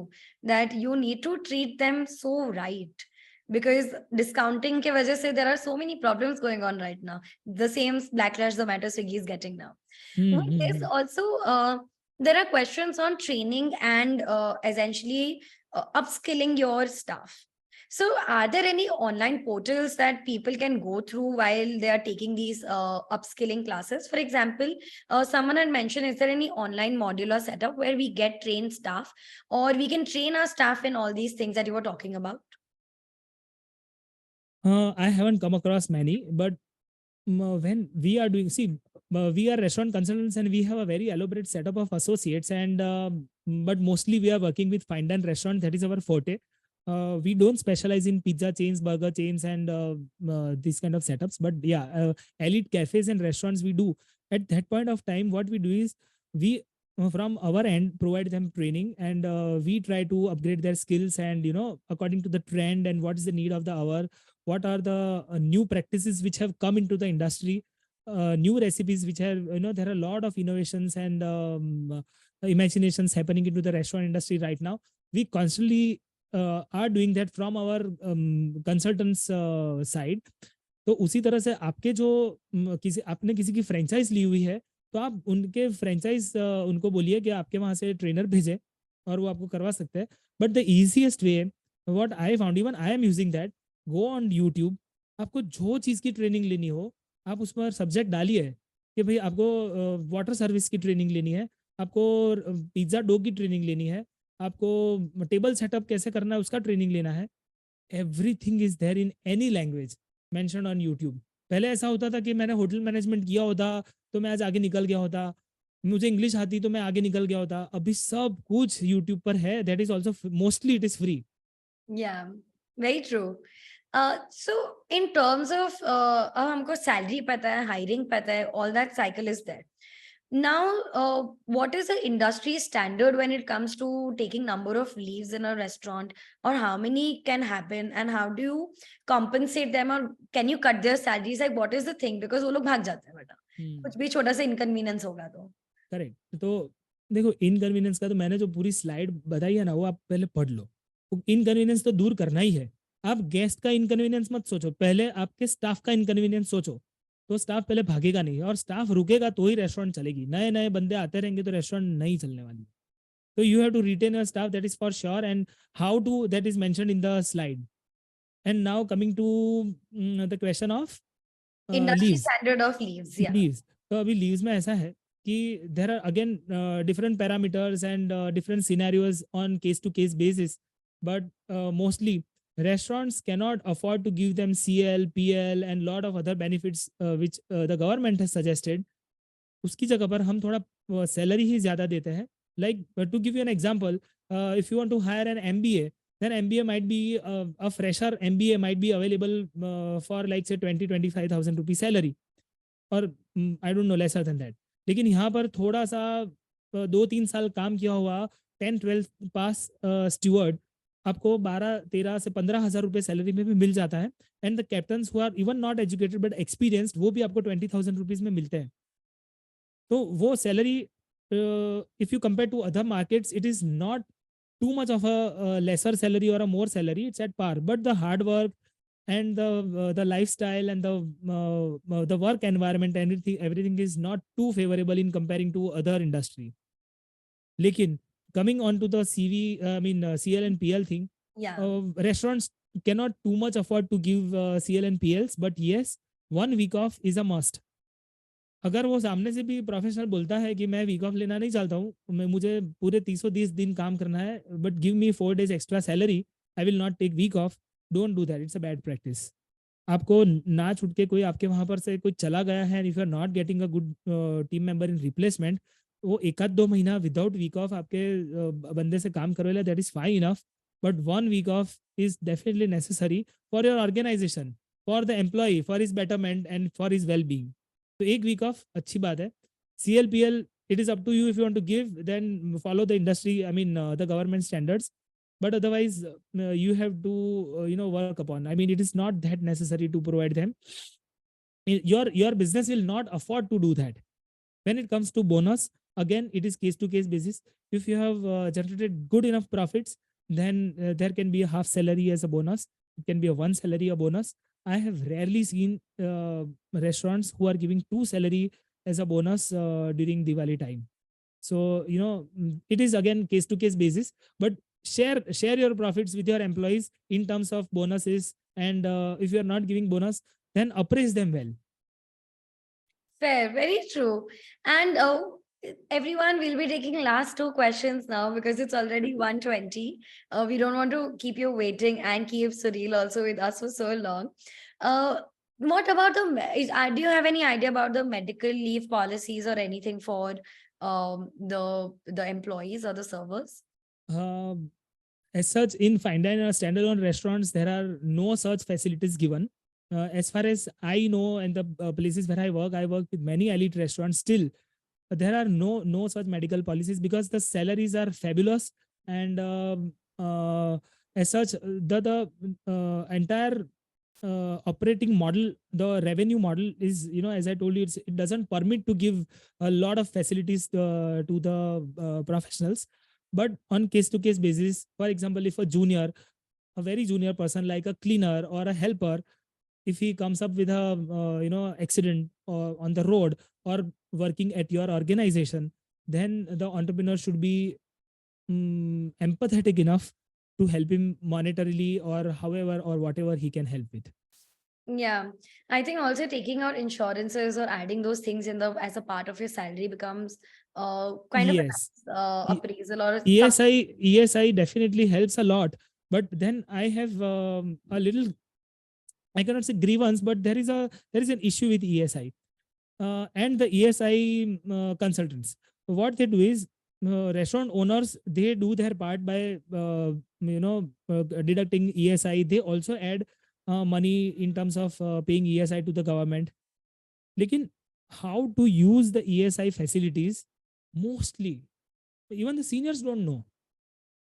that you need to treat them so right, because discounting ke wajah se there are so many problems going on right now. The same backlash Zomato Swiggy is getting now. With this also, there are questions on training and essentially upskilling your staff. So are there any online portals that people can go through while they are taking these upskilling classes? For example, someone had mentioned, is there any online modular setup where we get trained staff, or we can train our staff in all these things that you were talking about? I haven't come across many, but when we are doing, see, we are restaurant consultants and we have a very elaborate setup of associates, and but mostly we are working with fine dine restaurant. That is our forte. We don't specialize in pizza chains, burger chains, and these kind of setups. But yeah, elite cafes and restaurants we do. At that point of time, what we do is we, from our end, provide them training, and we try to upgrade their skills, and according to the trend and what is the need of the hour, what are the new practices which have come into the industry, new recipes which have, there are a lot of innovations and imaginations happening into the restaurant industry right now. We constantly are doing that from our consultants side. तो उसी तरह से आपके जो आपने किसी की franchise ली हुई है, तो आप उनके फ्रेंचाइज उनको बोलिए कि आपके वहां से ट्रेनर भेजें और वो आपको करवा सकते हैं. But the easiest way, what I found, even I am using that, go on YouTube. आपको जो चीज़ की ट्रेनिंग लेनी हो, आप उस पर सब्जेक्ट डालिए कि भाई आपको वाटर सर्विस की ट्रेनिंग लेनी है, आपको पिज्ज़ा डो की ट्रेनिंग लेनी है, आपको टेबल सेटअप कैसे करना है उसका ट्रेनिंग लेना है. Everything is there in any language mention on YouTube. पहले ऐसा होता था कि मैंने होटल मैनेजमेंट किया होता तो मैं आज आगे निकल गया होता, मुझे इंग्लिश आती तो मैं आगे निकल गया होता. अभी सब कुछ यूट्यूब पर है. That is also mostly it is free. Yeah, very true. So in terms of अब हमको सैलरी पता है, हायरिंग पता है, all that cycle is there. Now, what is the industry standard when it comes to taking number of leaves in a restaurant, or how many can happen, and how do you compensate them, or can you cut their salaries? Like, what is the thing? Because वो लोग भाग जाते हैं बेटा, कुछ भी छोटा सा inconvenience होगा तो. करेक्ट। तो देखो इनकन्वीनियंस का तो मैंने जो पूरी स्लाइड बताई है ना वो आप पहले पढ़ लो। इनकन्वीनियंस तो दूर करना ही है। आप गेस्ट का इनकन्वीनियंस मत सोचो, पहले आपके स्टाफ का इनकन्वीनियंस सोचो। तो स्टाफ पहले भागेगा नहीं, और स्टाफ रुकेगा तो ही रेस्टोरेंट चलेगी। नए नए बंदे आते रहेंगे तो रेस्टोरेंट नहीं चलने वाली। तो you have to retain your staff, that is for sure, and how to, that is mentioned in the slide. And now coming to the question of Industry leaves. standard of leaves. Yeah. Leaves, तो अभी leaves में ऐसा है कि there are again different parameters and different scenarios on case to case basis, but mostly restaurants cannot afford to give them CL, PL and lot of other benefits which the government has suggested. उसकी जगह पर हम थोड़ा salary ही ज़्यादा देते हैं. Like to give you an example, if you want to hire an MBA, then MBA might be a fresher MBA might be available for like say 20-25,000 rupees salary, और I don't know lesser than that. लेकिन यहाँ पर थोड़ा सा 2-3 साल काम किया हुआ 10-12 पास स्टीवर्ड आपको 12-13 से 15 हज़ार रुपये सैलरी में भी मिल जाता है. And the captains who are even not educated but experienced, वो भी आपको 20,000 रुपीज़ में मिलते हैं. तो वो salary, if you compare to other markets, it is not too much of a lesser salary or a more salary, it's at par, but the hard work and the lifestyle and the work environment and everything is not too favorable in comparing to other industry. Lekin coming on to the CV, CL and PL thing, Yeah. restaurants cannot too much afford to give CL and PLs, but yes, 1 week off is a must. अगर वो सामने से भी professional बोलता है कि मैं week of लेना नहीं चाहता हूँ, मैं मुझे पूरे 330 दिन काम करना है, but give me 4 days extra salary, I will not take week off, don't do that, it's a bad practice. आपको ना छूट के कोई आपके वहाँ पर से कोई चला गया है, if you are not getting a good team member in replacement, वो 1-2 महीना विदाउट वीक ऑफ आपके बंदे से काम करवेला, that is fine enough. But 1 week off is definitely necessary for your organisation, for the employ, for his betterment and for his well being. तो 1 week of अच्छी बात है. CLPL, it is up to you. If you want to give, then follow the industry, the government standards, but otherwise you have to work upon. I mean, it is not that necessary to provide them. Your business will not afford to do that. When it comes to bonus, again it is case to case basis. If you have generated good enough profits, then there can be a half salary as a bonus, it can be a 1 salary a bonus. I have rarely seen restaurants who are giving 2 salary as a bonus during Diwali time. So it is again case to case basis, but share your profits with your employees in terms of bonuses, and if you are not giving bonus, then appraise them well. Fair, very true. And everyone will be taking last 2 questions now because it's already 1:20. We don't want to keep you waiting and keep Sureel also with us for so long. What about do you have any idea about the medical leave policies or anything for the employees or the servers? As such, in fine dining or standalone restaurants, there are no such facilities given. As far as I know, and the places where I work with many elite restaurants. Still, there are no such medical policies because the salaries are fabulous, and as such, the entire operating model, the revenue model is, as I told you, it doesn't permit to give a lot of facilities to the professionals. But on case to case basis, for example, if a very junior person like a cleaner or a helper, if he comes up with a accident or on the road or working at your organization, then the entrepreneur should be empathetic enough to help him monetarily or however or whatever he can help with. Yeah, I think also taking out insurances or adding those things in as a part of your salary becomes kind of Yes. an appraisal or ESI definitely helps a lot, but then I have a little, I cannot say grievance, but there is an issue with ESI and the ESI consultants. What they do is, restaurant owners, they do their part by deducting ESI. They also add money in terms of paying ESI to the government. Lekin how to use the ESI facilities, mostly even the seniors don't know.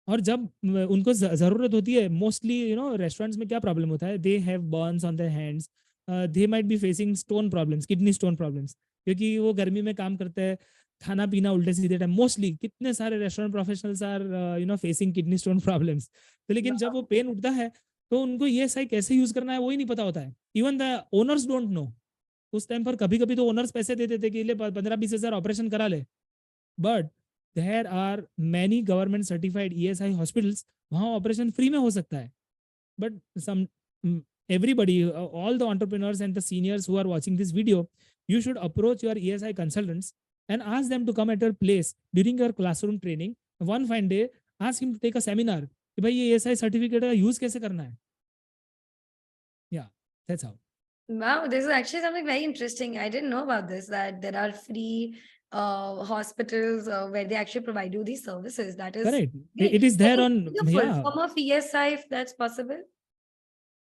और जब उनको जरूरत होती है, mostly restaurants में क्या problem होता है, they have Burns on their hands, they might be facing stone problems, kidney stone problems, क्योंकि वो गर्मी में काम करते हैं, खाना पीना उल्टे सीधे टाइम, मोस्टली कितने सारे restaurant professionals are facing kidney stone problems. तो लेकिन जब वो पेन उठता है तो उनको ये सही कैसे यूज करना है वही नहीं पता होता है, even the owners don't know. उस टाइम पर कभी कभी तो ओनर्स पैसे दे देते कि ले 15-20 हजार ऑपरेशन करा ले, but there are many government certified ESI hospitals, वहाँ ऑपरेशन फ्री में हो सकता है। But some everybody, all the entrepreneurs and the seniors who are watching this video, you should approach your ESI consultants and ask them to come at your place during your classroom training. One fine day, ask him to take a seminar कि भाई ये ESI certificate का use कैसे करना है। Yeah, that's how. Wow, this is actually something very interesting. I didn't know about this, that there are free hospitals where they actually provide you these services. That is Correct. great. It is there Can you on, give me the full yeah, form of ESI if that's possible?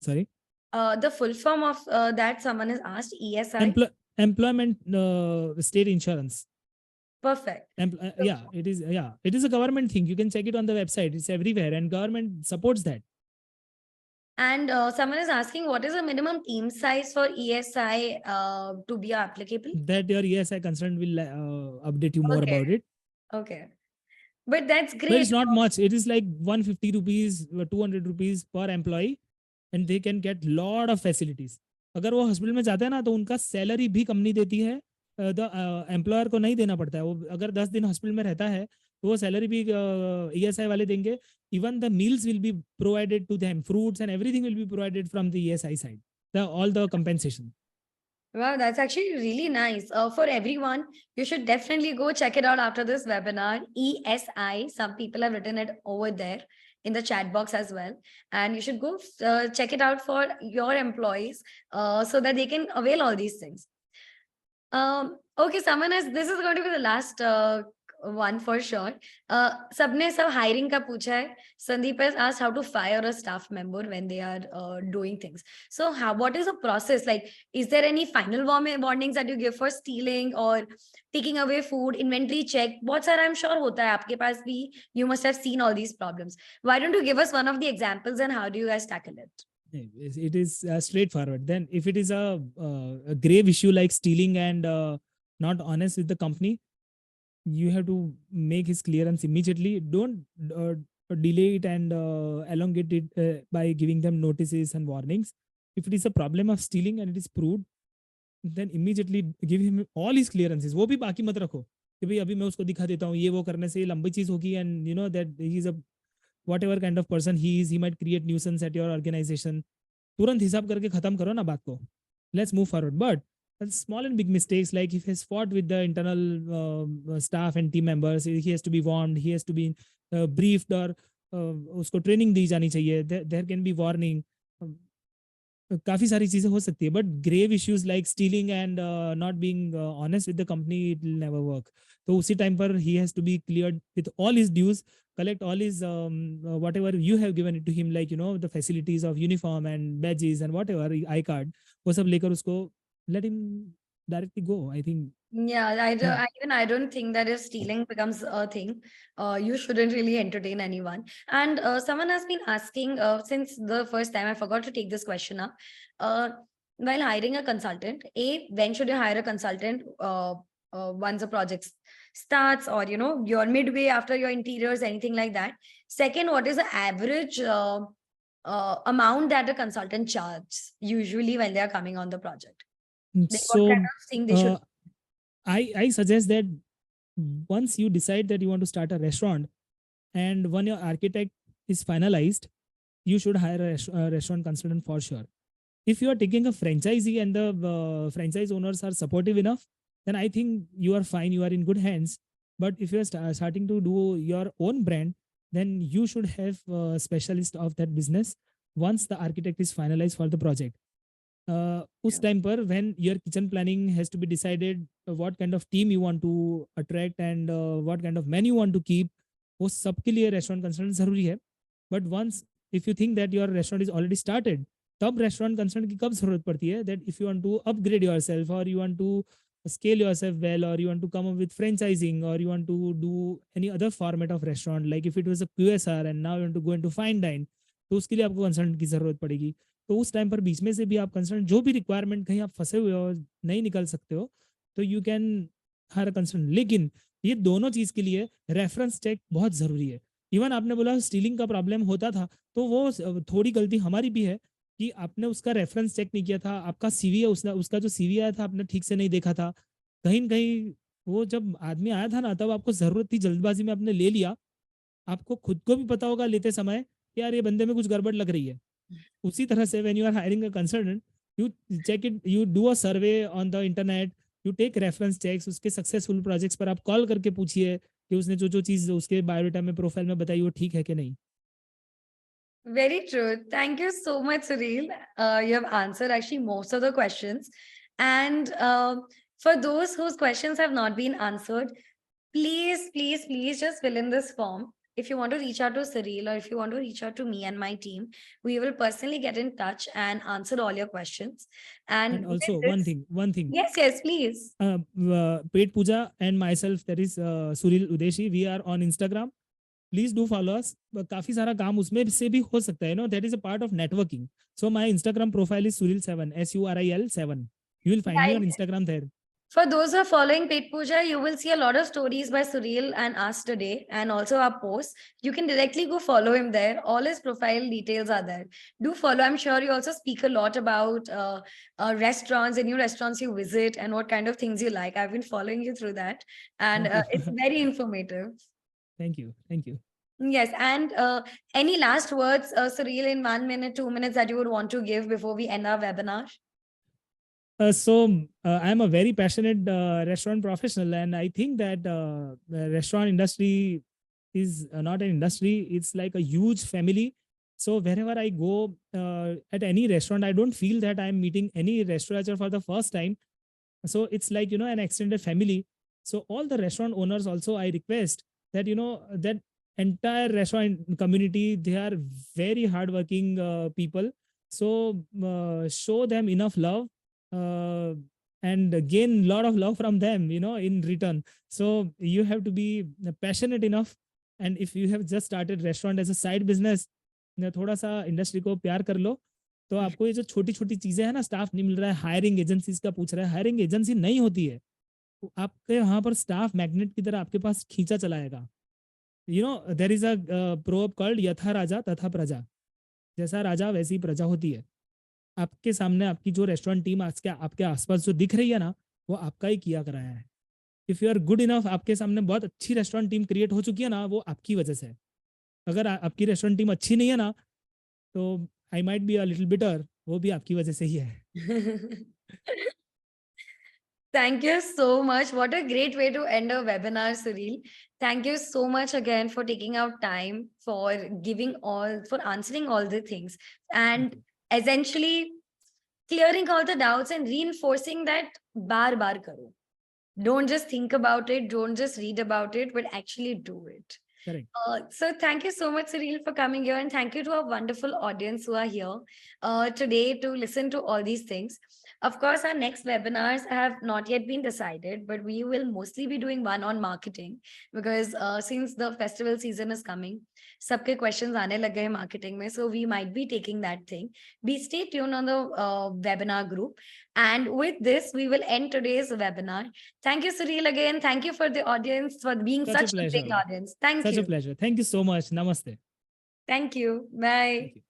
sorry, The full form of that someone is asked, ESI. employment state insurance. Perfect. Yeah, it is a government thing. You can check it on the website. It's everywhere and government supports that. And someone is asking, what is the minimum team size for ESI to be applicable? That your ESI consultant will update you more Okay. about it. Okay. But that's But great. it's not much. It is like 150 rupees, 200 rupees per employee, and they can get lot of facilities. अगर वो hospital में जाते हैं ना तो उनका salary भी company देती है, द एम्प्लॉयर को नहीं देना पड़ता है। वो अगर 10 दिन हॉस्पिटल में रहता है तो वो सैलरी भी ESI वाले देंगे। Even the meals will be provided to them, fruits and everything will be provided from the ESI side, the all the compensation. Wow, that's actually really nice. For everyone, you should definitely go check it out after this webinar. ESI, some people have written it over there in the chat box as well. And you should go check it out for your employees so that they can avail all these things. Okay, this is going to be the last one for sure. Sabne sab hiring ka pucha hai. Sandeep has asked how to fire a staff member when they are doing things. So what is the process? Like, is there any final warnings that you give for stealing or taking away food, inventory check? What sir, I'm sure hota hai aapke paas bhi. You must have seen all these problems. Why don't you give us one of the examples and how do you guys tackle it? It is straightforward. Then if it is a grave issue like stealing and not honest with the company, you have to make his clearance immediately. Don't delay it and elongate it by giving them notices and warnings. If it is a problem of stealing and it is proved, then immediately give him all his clearances. वो भी बाकी मत रखो कि भाई अभी मैं उसको दिखा देता हूँ, ये वो करने से लंबी चीज होगी, and you know that he is a whatever kind of person he is, he might create nuisance at your organization. तुरंत हिसाब करके खत्म करो ना बात को. Let's move forward. But small and big mistakes, like if he has fought with the internal staff and team members, he has to be warned, he has to be briefed, or उसको training दी जानी चाहिए. There can be warning. काफी सारी चीजें हो सकती है, but grave issues like stealing and not being honest with the company, it will never work. तो उसी टाइम पर ही has to be cleared with all his dues, collect all his whatever you have given it to him, like you know the facilities of uniform and badges and whatever I-card, वो सब लेकर उसको let him directly go, I think. Yeah, I don't think that if stealing becomes a thing, you shouldn't really entertain anyone. And someone has been asking since the first time, I forgot to take this question up. While hiring a consultant, when should you hire a consultant? Once a project starts, or you know, you're midway after your interiors, anything like that. Second, what is the average amount that a consultant charges usually when they are coming on the project? Like, So what kind of thing they should? I suggest that once you decide that you want to start a restaurant, and when your architect is finalized, you should hire a restaurant consultant for sure. If you are taking a franchisee and the franchise owners are supportive enough, then I think you are fine, you are in good hands. But if you are starting to do your own brand, then you should have a specialist of that business once the architect is finalized for the project. Us time par, when your kitchen planning has to be decided, what kind of team you want to attract and what kind of menu you want to keep, वो सबके लिए restaurant consultant जरूरी है. But once if you think that your restaurant is already started, तब restaurant consultant की कब जरूरत पड़ती है? That if you want to upgrade yourself, or you want to scale yourself well, or you want to come up with franchising, or you want to do any other format of restaurant, like if it was a QSR and now you want to go into fine dine, तो उसके लिए आपको consultant की जरूरत पड़ेगी. तो उस time पर बीच में से भी आप कंसल्टेंट, जो भी रिक्वायरमेंट कहीं आप फंसे हुए हो, नहीं निकल सकते हो, तो you can hire a consultant. लेकिन ये दोनों चीज के लिए रेफरेंस चेक बहुत जरूरी है. इवन आपने बोला स्टीलिंग का प्रॉब्लम होता था, तो वो थोड़ी गलती हमारी भी है कि आपने उसका रेफरेंस चेक नहीं किया था. आपका सीवी है, उसने उसका जो सीवी आया था आपने ठीक से नहीं देखा था. कहीं न कहीं वो जब आदमी आया था ना, तब आपको जरूरत थी, जल्दबाजी में आपने ले लिया. आपको खुद को भी पता होगा लेते समय कि यार ये बंदे में कुछ गड़बड़ लग रही है. उसी तरह से when you are hiring a consultant, you check it, you do a survey on the internet, you take reference checks. उसके सक्सेसफुल प्रोजेक्ट्स पर आप कॉल करके पूछिए कि उसने जो जो चीज़ उसके बायोडाटा में, प्रोफाइल में बताई, वो ठीक है कि नहीं. Very true. Thank you so much, Sureel. You have answered actually most of the questions. And for those whose questions have not been answered, please, please, please just fill in this form. If you want to reach out to Sureel or if you want to reach out to me and my team, we will personally get in touch and answer all your questions. And And with also this, one thing, yes, yes, please. Pet Puja and myself, that is Suril Udeshi, we are on Instagram. Please do follow us. काफी सारा काम उसमें से भी हो सकता है, no, that is a part of networking. So my Instagram profile is Suril7, SURIL7. You will find me on Right. Instagram there. For those who are following Pet Puja, you will see a lot of stories by Sureel and us today, and also our posts. You can directly go follow him there. All his profile details are there. Do follow. I'm sure you also speak a lot about restaurants and new restaurants you visit and what kind of things you like. I've been following you through that, and Thank you. it's very informative. Thank you. Thank you. Yes, and any last words, Sureel, in 1 minute, 2 minutes that you would want to give before we end our webinar? I'm a very passionate restaurant professional, and I think that the restaurant industry is not an industry, it's like a huge family. So wherever I go at any restaurant, I don't feel that I'm meeting any restaurateur for the first time. So it's like, you know, an extended family. So all the restaurant owners also, I request that, you know, that entire restaurant community, they are very hardworking people. So show them enough love uh, and gain a lot of love from them, you know, in return. So you have to be passionate enough. And if you have just started restaurant as a side business, थोड़ा सा industry को प्यार कर लो, तो आपको ये जो छोटी छोटी चीजें हैं ना, स्टाफ नहीं मिल रहा है, हायरिंग एजेंसीज का पूछ रहा है, हायरिंग एजेंसी नहीं होती है, तो आपके वहां पर स्टाफ मैग्नेट की तरह आपके पास खींचा चला आएगा. You know, there is a proverb called यथा राजा तथा प्रजा. जैसा राजा वैसी प्रजा होती है. आपके सामने आपकी जो रेस्टोरेंट टीम आज के आपके आसपास जो दिख रही है ना, वो आपका ही किया कराया है. If you are good enough, आपके सामने बहुत अच्छी रेस्टोरेंट टीम क्रिएट हो चुकी है ना, वो आपकी वजह से है. अगर आपकी रेस्टोरेंट टीम अच्छी नहीं है ना, तो I might be a little bitter, वो भी आपकी वजह से ही है. Thank you so much. What a great way to end a webinar, Sureel. Thank you so much again for taking out time, for for answering all the things, and essentially clearing all the doubts and reinforcing that bar bar karo. Don't just think about it, don't just read about it, but actually do it. Correct. So thank you so much, Sureel, for coming here, and thank you to our wonderful audience who are here today to listen to all these things. Of course, our next webinars have not yet been decided, but we will mostly be doing one on marketing because since the festival season is coming, सबके questions आने लगे हैं marketing में, so we might be taking that thing. Be stay tuned on the webinar group. And with this, we will end today's webinar. Thank you, Sureel, again. Thank you for the audience for being Such a such a big pleasure. audience. Thank Such a you. pleasure. Thank you so much. Namaste. Thank you. Bye. Thank you.